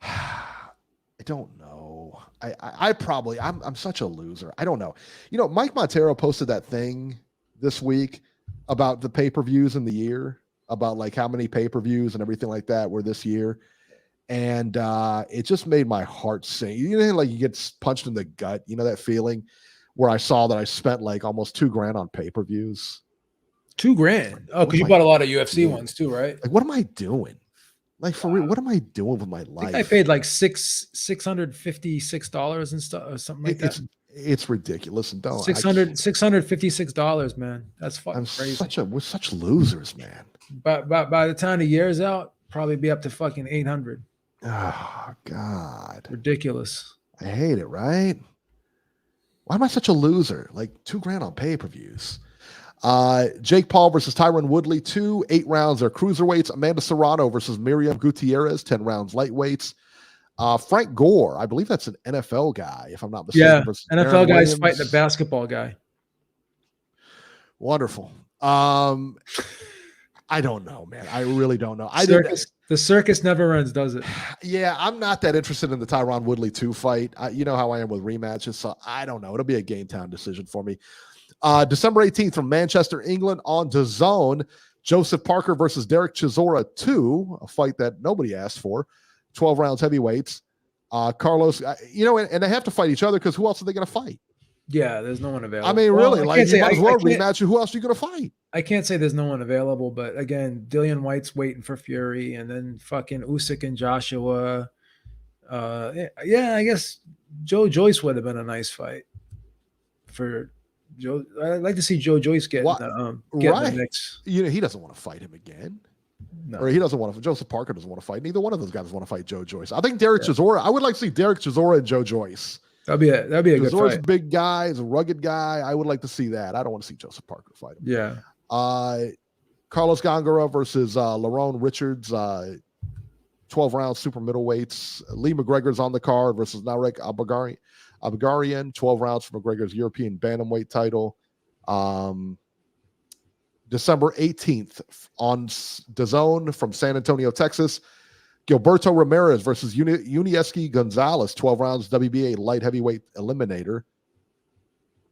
I don't know. I'm such a loser. I don't know. You know, Mike Montero posted that thing this week about the pay-per-views in the year, about like how many pay-per-views and everything like that were this year. And it just made my heart sink. You know, like you get punched in the gut, you know, that feeling where I saw that I spent like almost $2,000 on pay-per-views. $2,000. Oh, because you bought a lot of UFC ones too, right? Like, what am I doing? Like, for real, what am I doing with my life? I paid like $656 and stuff or something like that. It's ridiculous. And don't $656, man. That's fucking crazy. We're such losers, man. But by the time the year's out, probably be up to fucking 800. Oh God. Ridiculous. I hate it, right? Why am I such a loser? Like $2,000 on pay-per-views. Jake Paul versus Tyron Woodley, 2. 8 rounds are cruiserweights. Amanda Serrano versus Miriam Gutierrez, 10 rounds lightweights. Frank Gore, I believe that's an NFL guy, if I'm not mistaken. Yeah, versus NFL Aaron guy's Williams. fighting a basketball guy. Wonderful. I don't know, man. I really don't know. The circus never ends, does it? Yeah, I'm not that interested in the Tyron Woodley 2 fight. You know how I am with rematches, so I don't know. It'll be a game time decision for me. December 18th from Manchester, England on DAZN, Joseph Parker versus Derek Chisora 2, a fight that nobody asked for. 12 rounds heavyweights. Carlos, and they have to fight each other because who else are they going to fight? Yeah, there's no one available. I mean, really, you might as well rematch. Who else are you going to fight? I can't say there's no one available, but again, Dillian White's waiting for Fury, and then fucking Usyk and Joshua. Yeah, I guess Joe Joyce would have been a nice fight for Joe. I'd like to see Joe Joyce get in the mix. You know, he doesn't want to fight him again. No. Or he doesn't want to. Joseph Parker doesn't want to fight. Neither one of those guys want to fight Joe Joyce. I think Derek Chisora. I would like to see Derek Chisora and Joe Joyce. That'd be a good Chisora's fight. A big guy. He's a rugged guy. I would like to see that. I don't want to see Joseph Parker fight him. Yeah. Carlos Gongora versus Lerone Richards. 12 rounds super middleweights. Lee McGregor's on the card versus Narek Abagarian. 12 rounds for McGregor's European bantamweight title. December 18th on DAZN from San Antonio, Texas. Gilberto Ramirez versus Unieski Gonzalez, 12 rounds, WBA light heavyweight eliminator.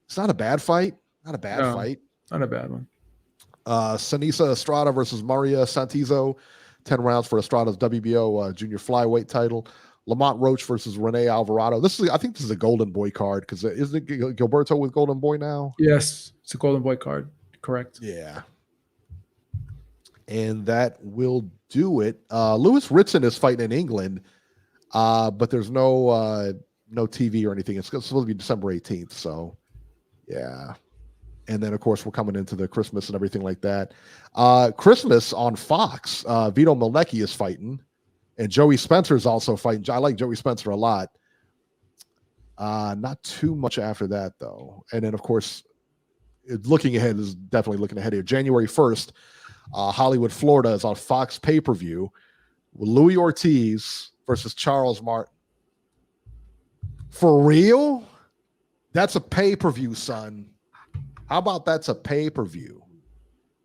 It's not a bad fight. Not a bad fight. Not a bad one. Sanisa Estrada versus Maria Santizo, 10 rounds for Estrada's WBO junior flyweight title. Lamont Roach versus Rene Alvarado. I think this is a Golden Boy card because isn't it Gilberto with Golden Boy now? Yes, it's a Golden Boy card. Correct. Yeah. And that will do it. Lewis Ritson is fighting in England, but there's no TV or anything. It's supposed to be December 18th. So, yeah. And then, of course, we're coming into the Christmas and everything like that. Christmas on Fox, Vito Mielnicki is fighting, and Joey Spencer is also fighting. I like Joey Spencer a lot. Not too much after that, though. And then, of course, looking ahead is definitely looking ahead here. January 1st, Hollywood, Florida is on Fox pay-per-view with Louis Ortiz versus Charles Martin. For real? That's a pay-per-view, son. How about that's a pay-per-view?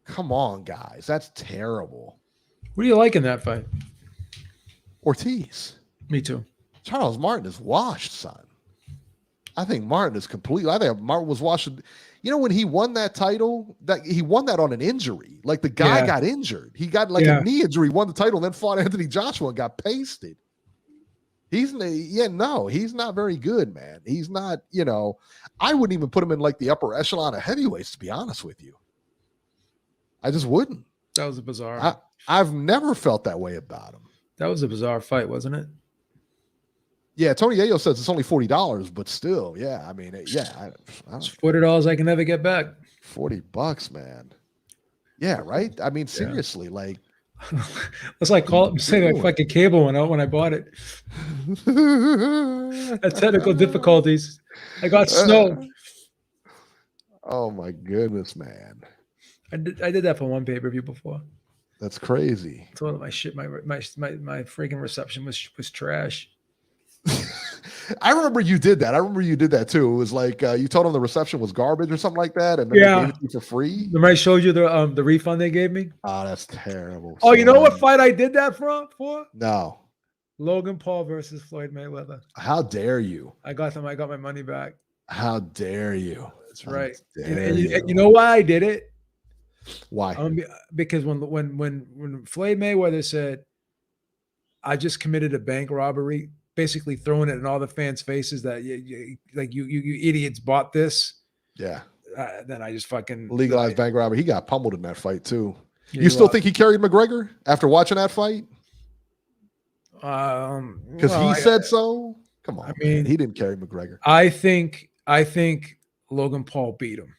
Come on, guys. That's terrible. What do you like in that fight? Ortiz. Me too. Charles Martin is washed, son. I think Martin is completely. I think Martin was washed. You know, when he won that title, that he won that on an injury. Like the guy got injured. He got like a knee injury, won the title, and then fought Anthony Joshua and got pasted. He's not very good, man. He's not, I wouldn't even put him in like the upper echelon of heavyweights, to be honest with you. I just wouldn't. That was a bizarre. I've never felt that way about him. That was a bizarre fight, wasn't it? Yeah, Tony Yayo says it's only $40, but still, yeah. I mean, yeah. It's $40 I can never get back. $40, man. Yeah, right? I mean, seriously, like. Let's like say like fucking cable went out when I bought it. Had technical difficulties. I got snow. Oh my goodness, man. I did that for one pay-per-view before. That's crazy. It's all my shit. My freaking reception was trash. I remember you did that. I remember you did that too. It was like you told them the reception was garbage or something like that, and then they gave it to you for free. Remember I showed you the refund they gave me? Oh, that's terrible. Oh, you know what fight I did that for? No. Logan Paul versus Floyd Mayweather. How dare you? I got my money back. How dare you? That's right. And you know why I did it? Why? Because when Floyd Mayweather said, "I just committed a bank robbery," basically throwing it in all the fans' faces that you idiots bought this. Yeah. Then I just fucking legalized bank robbery. He got pummeled in that fight too. You still think he carried McGregor after watching that fight? Because he said so. Come on, man. He didn't carry McGregor. I think Logan Paul beat him.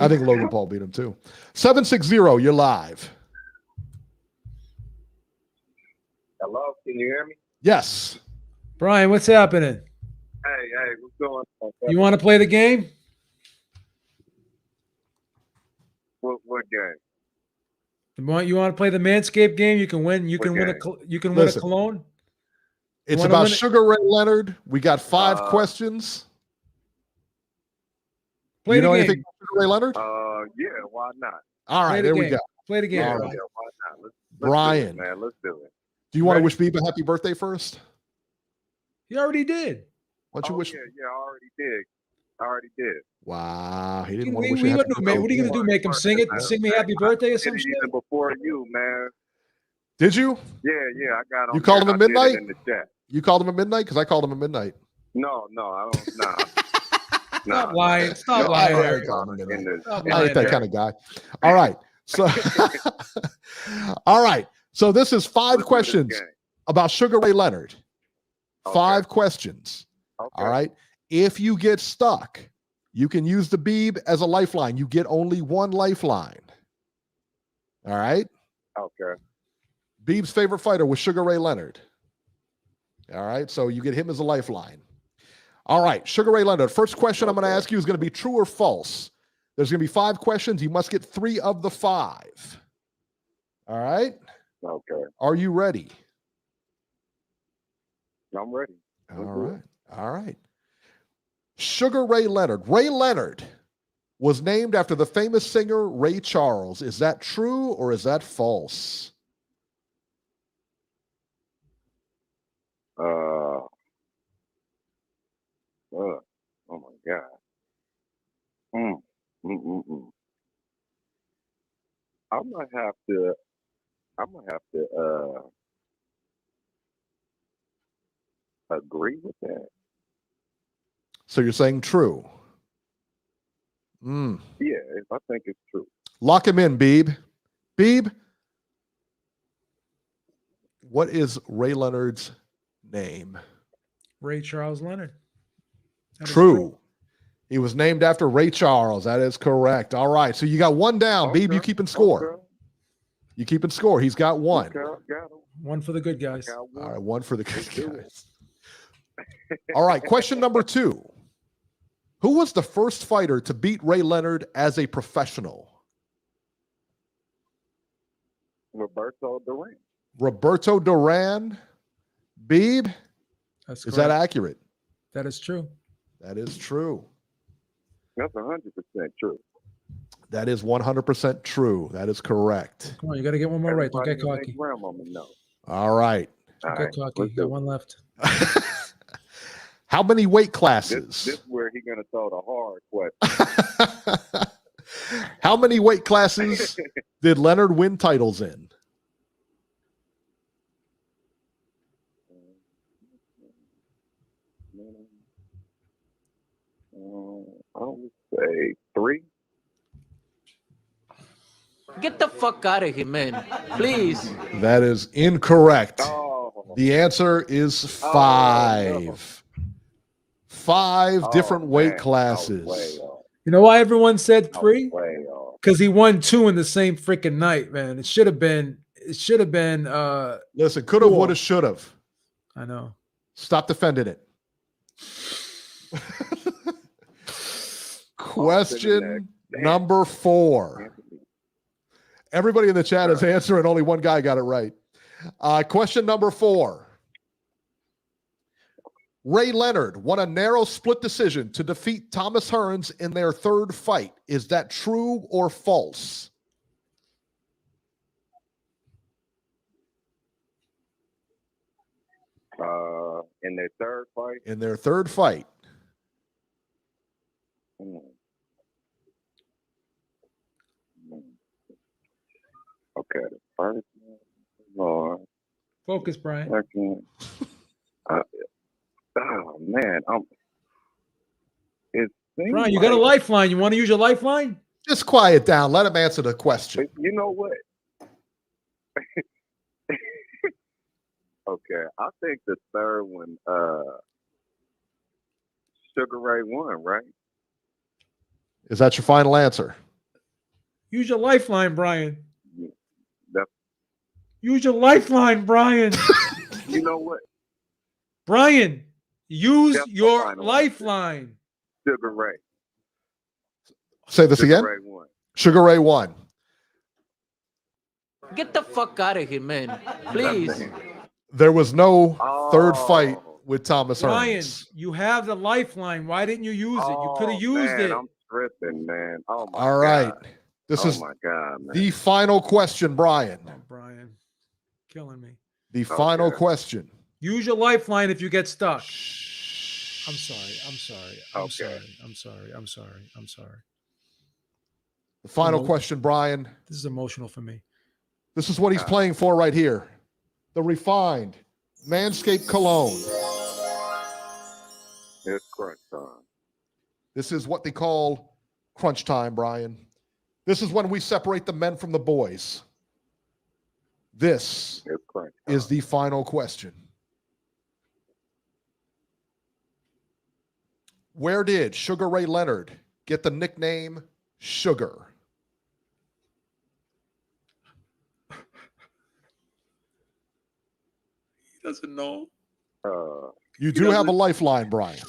I think Logan Paul beat him too. 760, you're live. Hello, can you hear me? Yes. Brian, what's happening? Hey, what's going on? You want to play the game? What game? You want to play the Manscaped game? You can win. You can win a cologne. It's about Sugar Ray Leonard. We got 5 questions. Play the game. Anything about Sugar Ray Leonard? Yeah, why not? All right, there we go. Play the game. Yeah, why not? Let's Brian, do it, man, let's do it. Do you want to wish Beeb a happy birthday first? He already did. Why don't you wish? Yeah, I already did. Wow, he didn't want to wish. What are you gonna do? Make him sing it? Sing me happy birthday or some shit? Before you, man. Did you? Yeah, I got him. You called him at midnight? In the chat. You called him at midnight? Because I called him at midnight. No, I don't. Nah. Stop lying. Stop lying. I ain't that kind of guy. All right. So, all right. So this is 5 questions about Sugar Ray Leonard. 5 questions. Okay. All right. If you get stuck, you can use the Beeb as a lifeline. You get only 1 lifeline. All right. Okay. Beeb's favorite fighter was Sugar Ray Leonard. All right. So you get him as a lifeline. All right. Sugar Ray Leonard. First question I'm going to ask you is going to be true or false. There's going to be 5 questions. You must get 3 of the 5. All right. Okay. Are you ready? I'm ready. All right. Sugar Ray Leonard. Ray Leonard was named after the famous singer Ray Charles. Is that true or is that false? Oh my God. I'm gonna have to agree with that. So you're saying true. Yeah, I think it's true. Lock him in, Beeb. Beeb, what is Ray Leonard's name? Ray Charles Leonard. That is True. He was named after Ray Charles. That is correct. All right. So you got one down. Okay. Beeb, you keeping score. Okay. You keeping score. He's got one. Okay, got him. One for the good guys. Got All one. right. One for the good guys. All right. Question number 2. Who was the first fighter to beat Ray Leonard as a professional? Roberto Duran. Roberto Duran. Beeb, That's is correct. that accurate? That is true. That is true. That's 100% true. That is 100% true. That is correct. Come on, you got to get one more right. Don't get cocky. Grandmama know. All right. All Don't right, get cocky. let's You do got it. one left. How many weight classes? This where he gonna throw the hard question. How many weight classes did Leonard win titles in? I would say 3. Get the fuck out of here, man. Please. That is incorrect. Oh, The answer is 5. no. 5 different weight man. classes. I was way off. You know why everyone said I was 3? way off. Because he won 2 in the same freaking night, man. It should have been. Listen, could have, Cool. would have, should have. I know. Stop defending it. Question number 4. Everybody in the chat is answering. Only one guy got it right. Question number 4. Ray Leonard won a narrow split decision to defeat Thomas Hearns in their 3rd fight. Is that true or false? In their 3rd fight. In their 3rd fight. Okay, the first one. Focus, Brian. Second. Oh man, it seems Brian, you got a like- lifeline. You want to use your lifeline? Just quiet down. Let him answer the question. You know what? Okay, I think the 3rd one, Sugar Ray won, right? Is that your final answer? Use your lifeline, Brian. That's, Use your lifeline, Brian. you know what? Brian, use That's my your final lifeline. Sugar Ray. Say this Sugar again. Ray won. Sugar Ray won. Get the fuck out of here, man. Please. There was no 3rd Oh. fight with Thomas Brian, Hearns. you have the lifeline. Why didn't you use it? You could have used man, it. I'm tripping, man. Oh my All right. God. This Oh is my God, man. the final question, Brian. Oh, Brian, killing me. The final Okay. question. Use your lifeline if you get stuck. I'm sorry. I'm Okay. sorry. I'm sorry. I'm sorry. I'm sorry. The final Emo- question, Brian. This is emotional for me. This is what he's playing for right here. The refined Manscaped cologne. It's crunch time. This is what they call crunch time, Brian. This is when we separate the men from the boys. This It's crunch time. is the final question. Where did Sugar Ray Leonard get the nickname Sugar? He doesn't know. You do have a lifeline, Brian,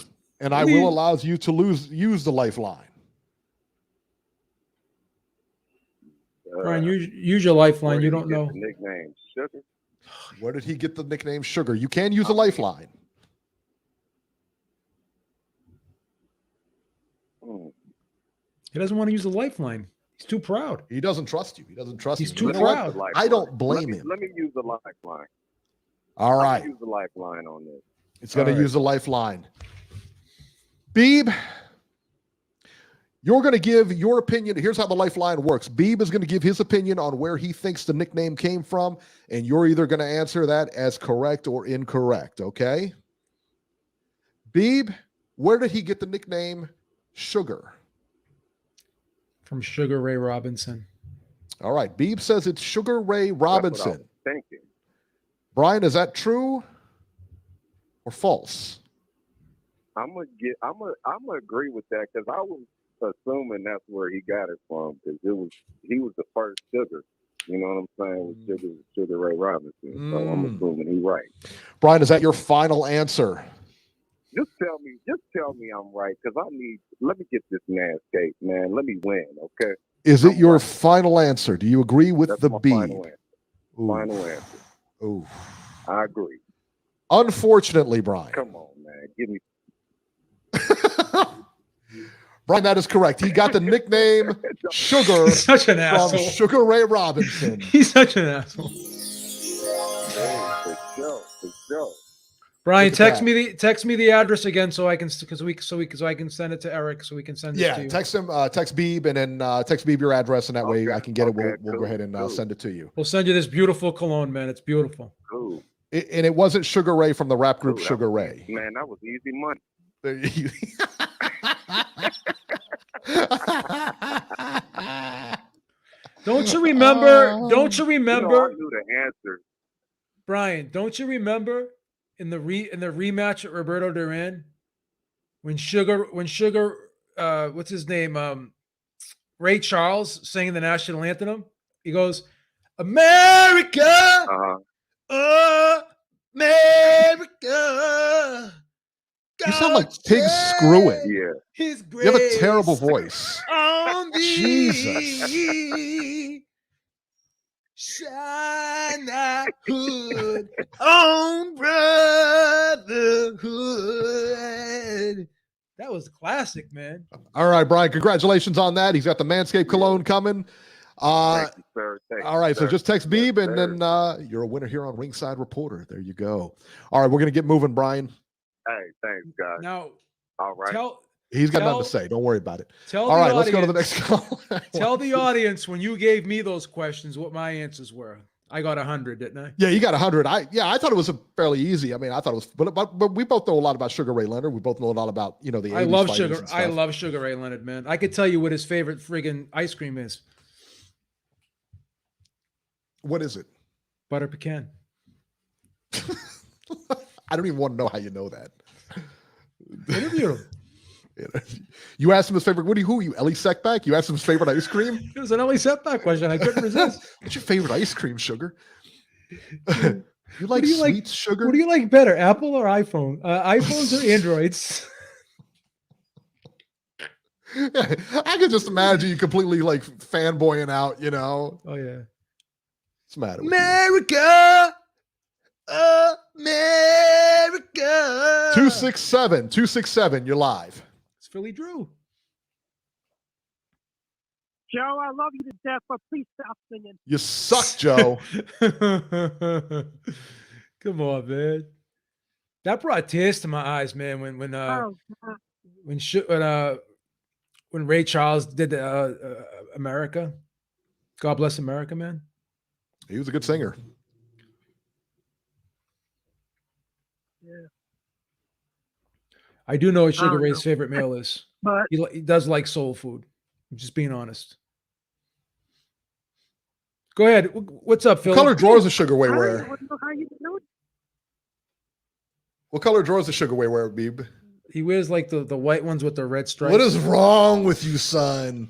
and I will allow you to use the lifeline. Brian, use your lifeline. where You did don't he get know. the nickname Sugar. Where did he get the nickname Sugar? You can use a lifeline. Hmm. He doesn't want to use the lifeline. He's too proud. He doesn't trust you. He doesn't trust He's you. too You know what? proud. I don't blame him. Let me use the lifeline. All right. Use the lifeline on this. It's going to use the lifeline. Beeb, you're going to give your opinion. Here's how the lifeline works. Beeb is going to give his opinion on where he thinks the nickname came from, and you're either going to answer that as correct or incorrect, okay? Beeb, where did he get the nickname Sugar? From Sugar Ray Robinson. All right. Beeb says it's Sugar Ray Robinson. Thank you. Brian, is that true or false? I'm gonna agree with that because I was assuming that's where he got it from because he was the first Sugar. You know what I'm saying? With Sugar Ray Robinson. So I'm assuming he's right. Brian, is that your final answer? Just tell me I'm right because let me get this Manscaped, man. Let me win, okay? Is it your final answer? Do you agree with the B? Final answer. Ooh. I agree. Unfortunately, Brian. Come on, man. Give me. Brian, that is correct. He got the nickname Sugar He's such an from asshole. Sugar Ray Robinson. He's such an asshole. For sure. Brian, text me the address again so I can send it to Eric so we can send it to you. Text him, text Beeb, and then text Beeb your address, and that way I can get it. We'll go ahead and send it to you. We'll send you this beautiful cologne, man. It's beautiful. Cool. And it wasn't Sugar Ray from the rap group Sugar Ray. Man, that was easy money. Don't you remember? I knew the answer. Brian, don't you remember in the rematch at Roberto Duran when Sugar what's his name? Ray Charles sang the national anthem? He goes, America, America. You sound like Pig Screwing. Yeah. His You have a terrible voice. On Jesus. Shine that hood on brotherhood. That was classic, man. All right, Brian, congratulations on that. He's got the Manscaped cologne coming. Thank you, sir. All right, so just text Beeb, and then you're a winner here on Ringside Reporter. There you go. All right, we're going to get moving, Brian. Hey, thanks, guys. Now, all right. He's got nothing to say. Don't worry about it. All right, let's go to the next call. Tell the audience when you gave me those questions what my answers were. I got 100, didn't I? Yeah, you got 100. I thought it was fairly easy. I mean, I thought it was, but we both know a lot about Sugar Ray Leonard. We both know a lot about the. I love Sugar. I love Sugar Ray Leonard, man. I could tell you what his favorite friggin' ice cream is. What is it? Butter pecan. I don't even want to know how you know that. Interview him. You asked him his favorite. Who are you, Ellie Seckback? You asked him his favorite ice cream? It was an Ellie Seckback question. I couldn't resist. What's your favorite ice cream, Sugar? You like sweets, Sugar? What do you like better, Apple or iPhone? iPhones or Androids? I can just imagine you completely like fanboying out, Oh yeah. What's the matter with America. America. 267, you're live. It's Philly Drew. Joe, I love you to death, but please stop singing. You suck, Joe. Come on, man. That brought tears to my eyes, man. When Ray Charles did America, God Bless America, man. He was a good singer. Yeah. I do know what Sugar Ray's favorite meal is. But he does like soul food. I'm just being honest. Go ahead. What's up, Phil? What color drawers does Sugar Ray wear? I don't know how you know it. What color drawers does Sugar Ray wear, Beeb? He wears like the white ones with the red stripes. What is wrong with you, son?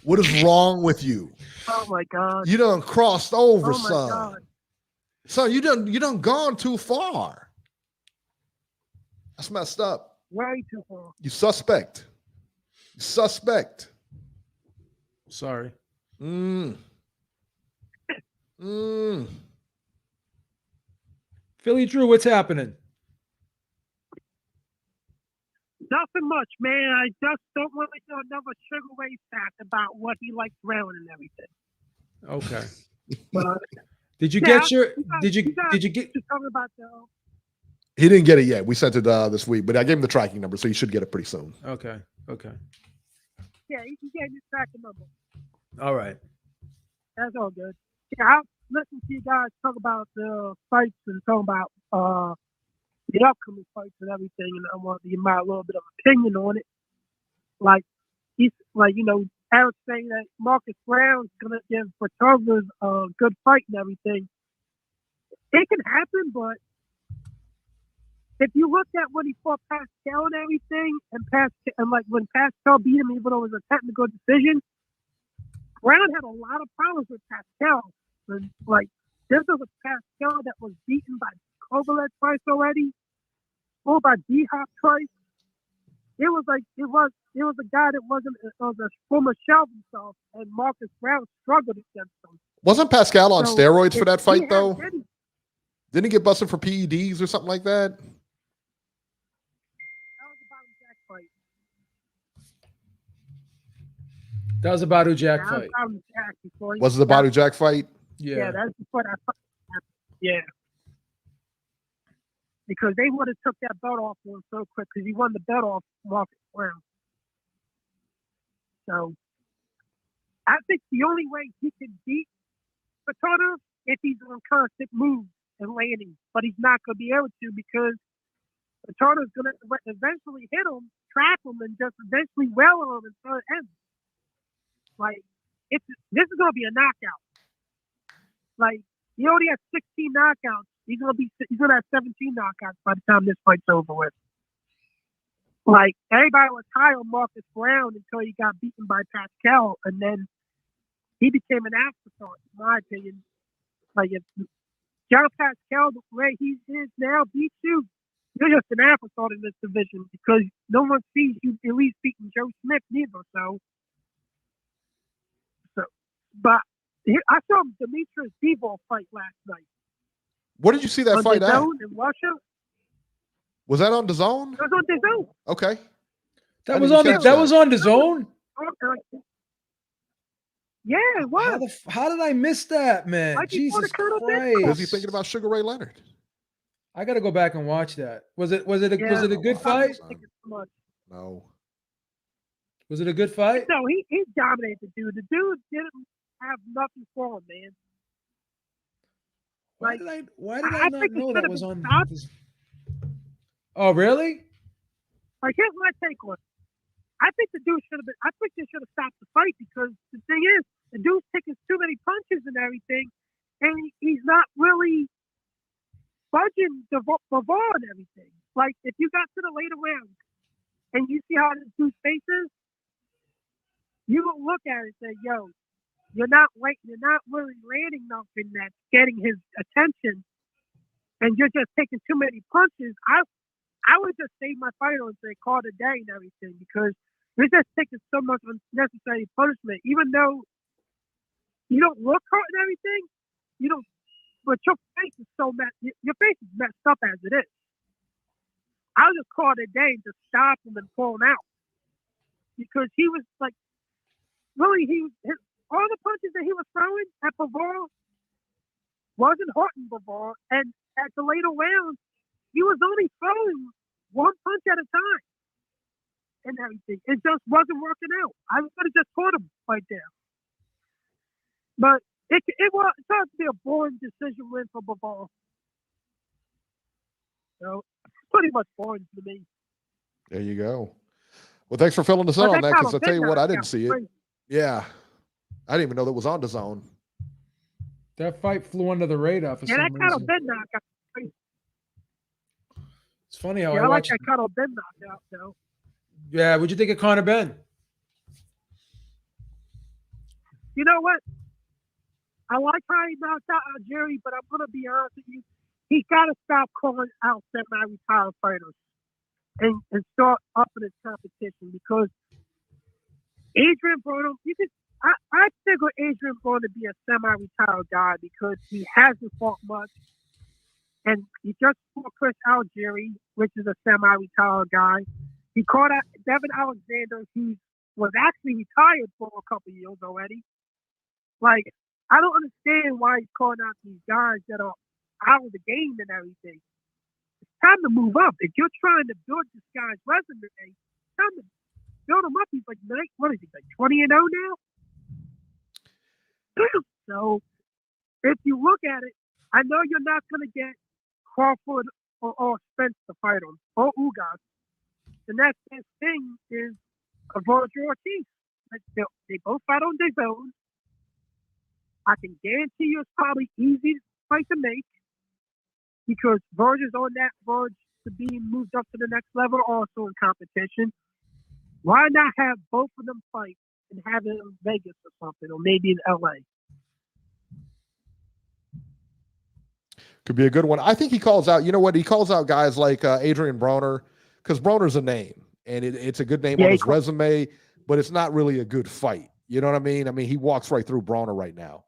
What is wrong with you? Oh my God. You done crossed over, Oh my son. God. Son, you done gone too far. That's messed up. Way too far. You suspect. You suspect. Sorry. Philly Drew, what's happening? Nothing much, man. I just don't want to hear another Sugar Ray fact about what he likes wearing and everything. Okay. But Did you yeah, get your? Did you get? to talk about the? He didn't get it yet. We sent it this week, but I gave him the tracking number, so you should get it pretty soon. Okay. Yeah, he can get his tracking number. All right. That's all good. Yeah, I'll listen to you guys talk about the fights and talk about the upcoming fights and everything, and I want to give my little bit of opinion on it. Like he's like, Eric's saying that Marcus Brown's gonna give Bertoglia a good fight and everything. It can happen, but if you look at when he fought Pascal and everything, and like when Pascal beat him, even though it was a technical decision, Brown had a lot of problems with Pascal. And like this was a Pascal that was beaten by Kovalev twice already, or by D-Hop twice. It was a guy that was a former shelf himself, and Marcus Brown struggled against him. Wasn't Pascal on So, steroids for that he fight, had though? Eddie. Didn't he get busted for PEDs or something like that? That was a Bottom Jack fight. That was a Badu Jack That was fight. Bottom Jack before. Was it the Badu Jack fight? Yeah, that's before that fight happened. Yeah. Because they would have took that belt off him so quick because he won the belt off Marcus Brown. So I think the only way he can beat Bertoglia if he's on constant moves and landing, but he's not going to be able to because Bertoglia's going to eventually hit him, trap him, and just eventually well him until it ends. Like this is going to be a knockout. Like he already has 16 knockouts. He's gonna have 17 knockouts by the time this fight's over with. Like everybody was high on Marcus Brown until he got beaten by Pascal, and then he became an afterthought, in my opinion. Like if John Pascal, the way he is now, beats you, you're just an afterthought in this division because no one sees you at least beating Joe Smith neither. So, but I saw Demetrius Bivol fight last night. Where did you see that on fight the at? zone in Russia. Was that on the zone? It was on the zone. Okay. That was on the zone. Yeah, it was. How did I miss that, man? Right before Jesus the Colonel Christ! Was he thinking about Sugar Ray Leonard? I got to go back and watch that. Was it a good fight? No. Was it a good fight? No, he dominated the dude. The dude didn't have nothing for him, man. Why did I not think know it that should've was been on? stopped. Oh, really? Like, here's my take on it. I think they should have stopped the fight because the thing is, the dude's taking too many punches and everything, and he's not really budging the ball and everything. Like, if you got to the later rounds and you see how this dude's face is, you don't look at it and say, yo, you're not really landing nothing that's getting his attention, and you're just taking too many punches. I would just save my fight and say call it a day and everything because you're just taking so much unnecessary punishment. Even though you don't look hurt and everything, but your face is so messed. Your face is messed up as it is. I'll just call it a day and just stop him and pull him out because he was like, really, all the punches that he was throwing at Bivol wasn't hurting Bivol, and at the later rounds, he was only throwing one punch at a time and everything. It just wasn't working out. I would have just caught him right there. But it starts to be a boring decision win for Bivol. So, pretty much boring to me. There you go. Well, thanks for filling us in on that because I'll tell you what, I didn't see it. Yeah. I didn't even know that was on the zone. That fight flew under the radar for some reason. Conor Benn knockout. It's funny how I like that Conor Benn knockout, though. Yeah, what'd you think of Conor Benn? You know what? I like how he knocked out Algieri, but I'm going to be honest with you. He's got to stop calling out semi-retired fighters and start upping his competition because Adrian Broner, I figure Adrian Broner to be a semi-retired guy because he hasn't fought much. And he just fought Chris Algieri, which is a semi-retired guy. He caught out Devin Alexander, who was actually retired for a couple of years already. Like, I don't understand why he's calling out these guys that are out of the game and everything. It's time to move up. If you're trying to build this guy's resume, it's time to build him up. He's like, what is he, like 20-0 now? So, if you look at it, I know you're not going to get Crawford or Spence to fight him, or Ugas. The next best thing is a Virgil Ortiz. They both fight on their own. I can guarantee you it's probably easy fight to make because Virgil's on that verge to being moved up to the next level also in competition. Why not have both of them fight and have it in Vegas or something, or maybe in LA? Could be a good one. I think he calls out, you know what? He calls out guys like Adrian Broner, because Broner's a name, and it's a good name on his resume, but it's not really a good fight. You know what I mean? I mean, he walks right through Broner right now.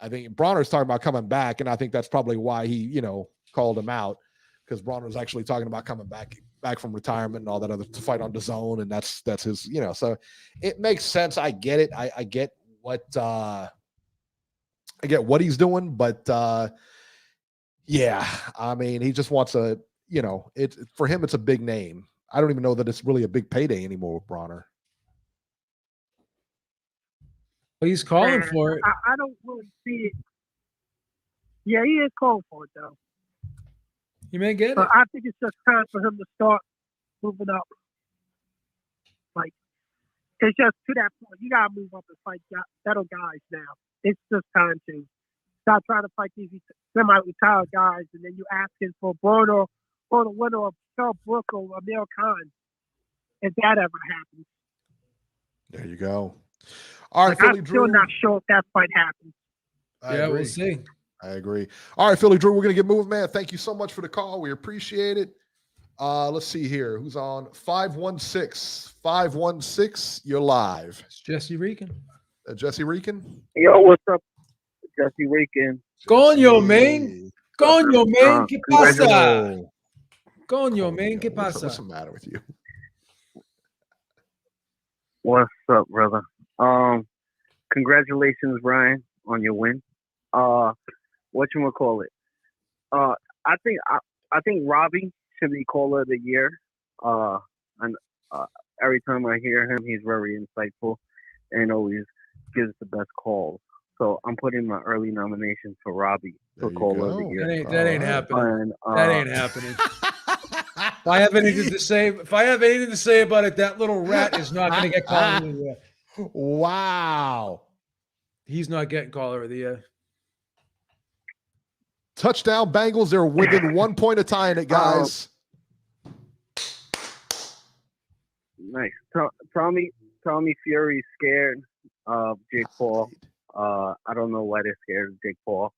I think Bronner's talking about coming back, and I think that's probably why he, called him out, because Bronner's actually talking about coming back from retirement and all that other to fight on DAZN, and that's his, so it makes sense. I get it. I get what he's doing, but yeah, I mean, he just wants for him, it's a big name. I don't even know that it's really a big payday anymore with Bronner. Well, he's calling for it. I don't really see it. Yeah, he is calling for it, though. You may get it. I think it's just time for him to start moving up. Like, it's just to that point. You got to move up and fight better guys now. It's just time to stop trying to fight these semi-retired guys, and then you asking for Bruno or the winner of Phil Brook or Amir Khan, if that ever happens. There you go. All right, like, Philly I'm Drew. still not sure if that fight happens. We'll see. I agree. All right, Philly Drew, we're going to get moving, man. Thank you so much for the call. We appreciate it. Let's see here. Who's on? 516. 516, you're live. It's Jesse Reekin. Jesse Reekin? Yo, what's up? Jesse Reekin. Coño, man. Coño, man. ¿Qué pasa? Coño, man. ¿Qué pasa? What's the matter with you? What's up, brother? Congratulations, Ryan, on your win. Whatchamacallit? I think Robbie should be caller of the year. And every time I hear him, he's very insightful and always gives the best calls. So I'm putting my early nomination for Robbie for caller of the year. That ain't happening. That ain't happening. If I have anything to say about it, that little rat is not going to get caller of the year. Wow. He's not getting caller of the year. Touchdown Bengals. They're within 1 point of tying it, guys. Nice. Tommy Fury's scared of Jake Paul. I don't know why they're scared of Jake Paul.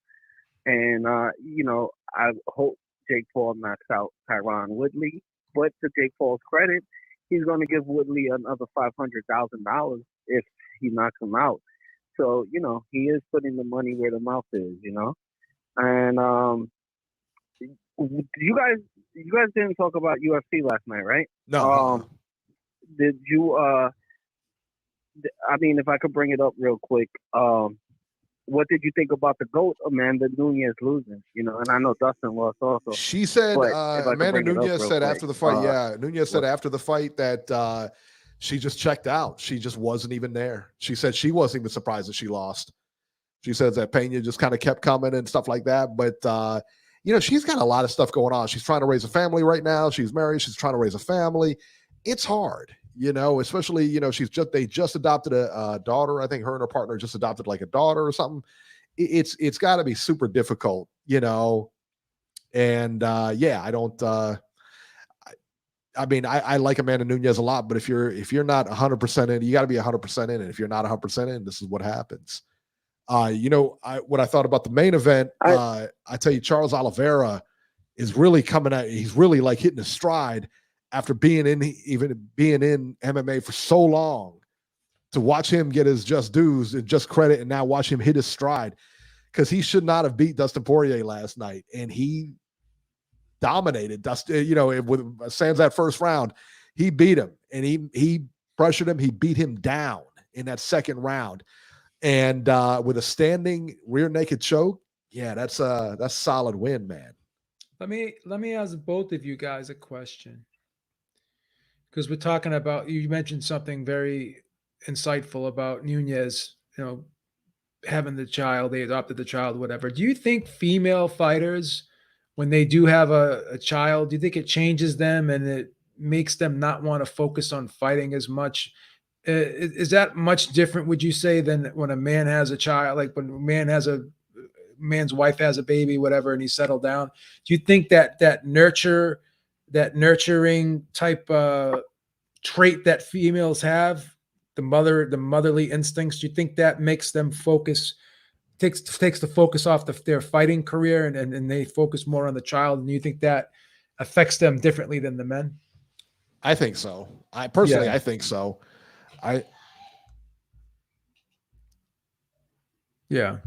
And, I hope Jake Paul knocks out Tyron Woodley. But to Jake Paul's credit, he's going to give Woodley another $500,000 if he knocks him out. So, he is putting the money where the mouth is, And you guys didn't talk about UFC last night, right? No. Did you if I could bring it up real quick, what did you think about the GOAT, Amanda Nunes, losing? And I know Dustin lost also. She said, Amanda Nunes said after the fight, Nunes said after the fight that she just checked out. She just wasn't even there. She said she wasn't even surprised that she lost. She says that Pena just kind of kept coming and stuff like that. But, she's got a lot of stuff going on. She's trying to raise a family right now. She's married. She's trying to raise a family. It's hard, especially, they just adopted a daughter. I think her and her partner just adopted like a daughter or something. It's got to be super difficult, and I don't, I like Amanda Nunes a lot, but if you're not 100% in, you got to be 100% in. And if you're not 100% in, this is what happens. What I thought about the main event, I tell you, Charles Oliveira is really coming out. He's really like hitting his stride after being in MMA for so long. To watch him get his just dues and just credit, and now watch him hit his stride, because he should not have beat Dustin Poirier last night, and he dominated Dustin. With sans that first round, He beat him, and he pressured him. He beat him down in that second round, and with a standing rear naked choke. Yeah, that's solid win, man. Let me ask both of you guys a question, because we're talking about, you mentioned something very insightful about Nunez, having the child, they adopted the child, whatever. Do you think female fighters, when they do have a child, do you think it changes them and it makes them not want to focus on fighting as much? Is that much different, would you say, than when a man has a child, like when a man's wife has a baby, whatever, and he's settled down? Do you think that nurturing type trait that females have, the motherly instincts, do you think that makes them takes the focus off their fighting career and they focus more on the child? And you think that affects them differently than the men? I think so. I think so. Yeah.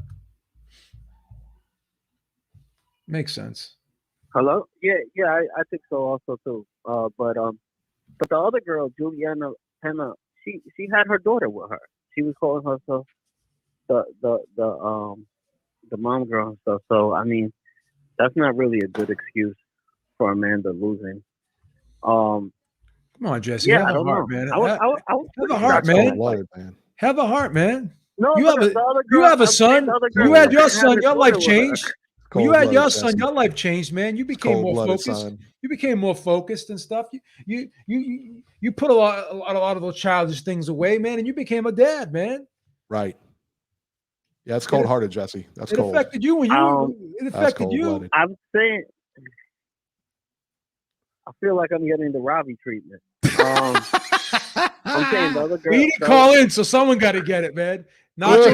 Makes sense. Hello? Yeah, I think so also too. But the other girl, Juliana Pena, she had her daughter with her. She was calling herself the mom girl and stuff. So I mean, that's not really a good excuse for Amanda losing. Come on, Jesse. Yeah, have I a heart, man. have a heart, man. Have a heart, man. No, you have a son. You had your son. Your life changed. When you had your son, your life changed, man. You became more focused. Son. You became more focused and stuff. You put a lot of those childish things away, man, and you became a dad, man. Right. Yeah, it's cold-hearted, Jesse. That's it cold. It affected you when you. It affected you. I'm saying. I feel like I'm getting the Robbie treatment. I'm saying the other girl. He didn't call in, so someone got to get it, man. Nacho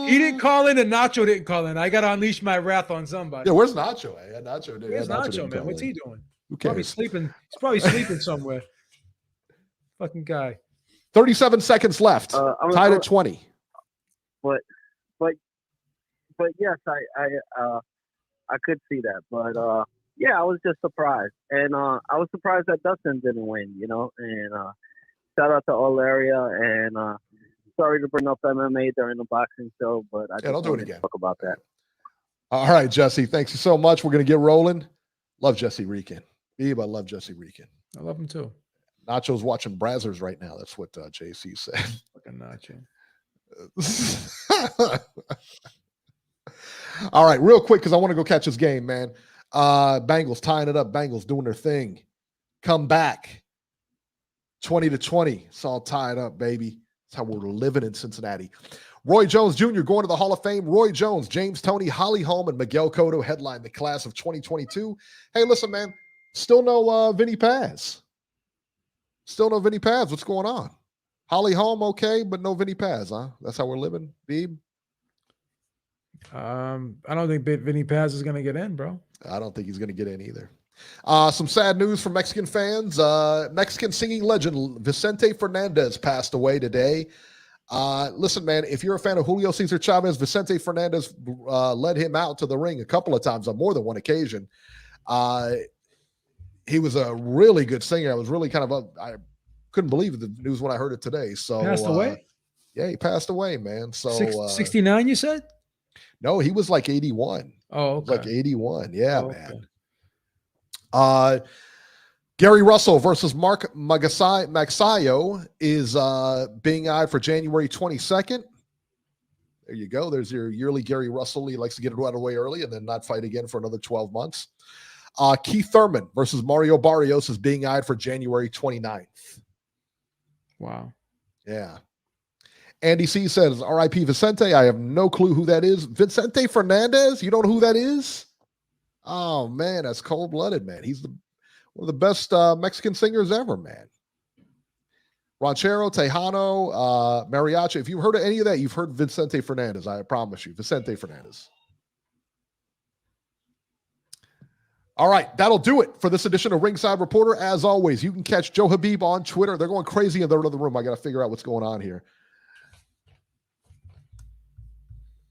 he didn't call in, and Nacho didn't call in. I got to unleash my wrath on somebody. Yeah, where's Nacho? Where's Nacho, man? What's he doing? Who cares? He's probably sleeping somewhere. Fucking guy. 37 seconds left. Tied at 20. But yes, I could see that. But yeah, I was just surprised, and I was surprised that Dustin didn't win. And shout out to Olaria, and sorry to bring up MMA during the boxing show, but I don't do it again. Talk about that. All right, Jesse. Thanks so much. We're gonna get rolling. Love Jesse Reekin. I love Jesse Reekin. I love him too. Nacho's watching Brazzers right now. That's what JC said. Fucking Nacho. All right, real quick, because I want to go catch this game, man. Bengals tying it up. Bengals doing their thing. Come back. 20-20. It's all tied up, baby. That's how we're living in Cincinnati. Roy Jones Jr. going to the Hall of Fame. Roy Jones, James Toney, Holly Holm, and Miguel Cotto headline the class of 2022. Hey, listen, man. Still no Vinny Paz. Still no Vinny Paz. What's going on? Holly Holm, okay, but no Vinny Paz, huh? That's how we're living, Beeb? I don't think Vinny Paz is going to get in, bro. I don't think he's going to get in either. Some sad news for Mexican fans. Mexican singing legend Vicente Fernandez passed away today. Listen, man, if you're a fan of Julio Cesar Chavez, Vicente Fernandez led him out to the ring a couple of times on more than one occasion. He was a really good singer. I was really I couldn't believe the news when I heard it today. So passed away? Yeah, he passed away, man. So 69, you said? No, he was like 81. Oh, okay. Like 81. Yeah, man. Gary Russell versus Mark Magsayo is being eyed for January 22nd. There you go. There's your yearly Gary Russell. He likes to get it out of the way early and then not fight again for another 12 months. Keith Thurman versus Mario Barrios is being eyed for January 29th. Wow. Yeah. Andy C says, R.I.P. Vicente. I have no clue who that is. Vicente Fernandez? You don't know who that is? Oh, man, that's cold-blooded, man. He's one of the best Mexican singers ever, man. Ranchero, Tejano, Mariachi. If you've heard of any of that, you've heard Vicente Fernandez. I promise you. Vicente Fernandez. All right, that'll do it for this edition of Ringside Reporter. As always, you can catch Joe Habib on Twitter. They're going crazy in the other room. I got to figure out what's going on here.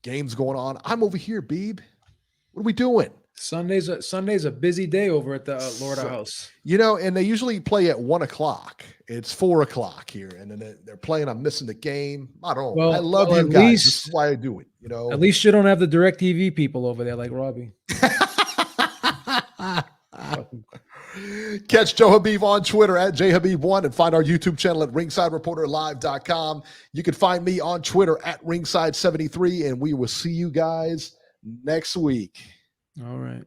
Games going on. I'm over here, Beeb. What are we doing? Sunday's a busy day over at the Lorda House. You know, and they usually play at 1 o'clock. It's 4 o'clock here, and then they're playing. I'm missing the game. I don't. Well, I love well, you at guys. least- This is why I do it. You know. At least you don't have the DirecTV people over there like Robbie. Catch Joe Habib on Twitter at JHabib1 and find our YouTube channel at ringsidereporterlive.com. You can find me on Twitter at ringside73, and we will see you guys next week. All right.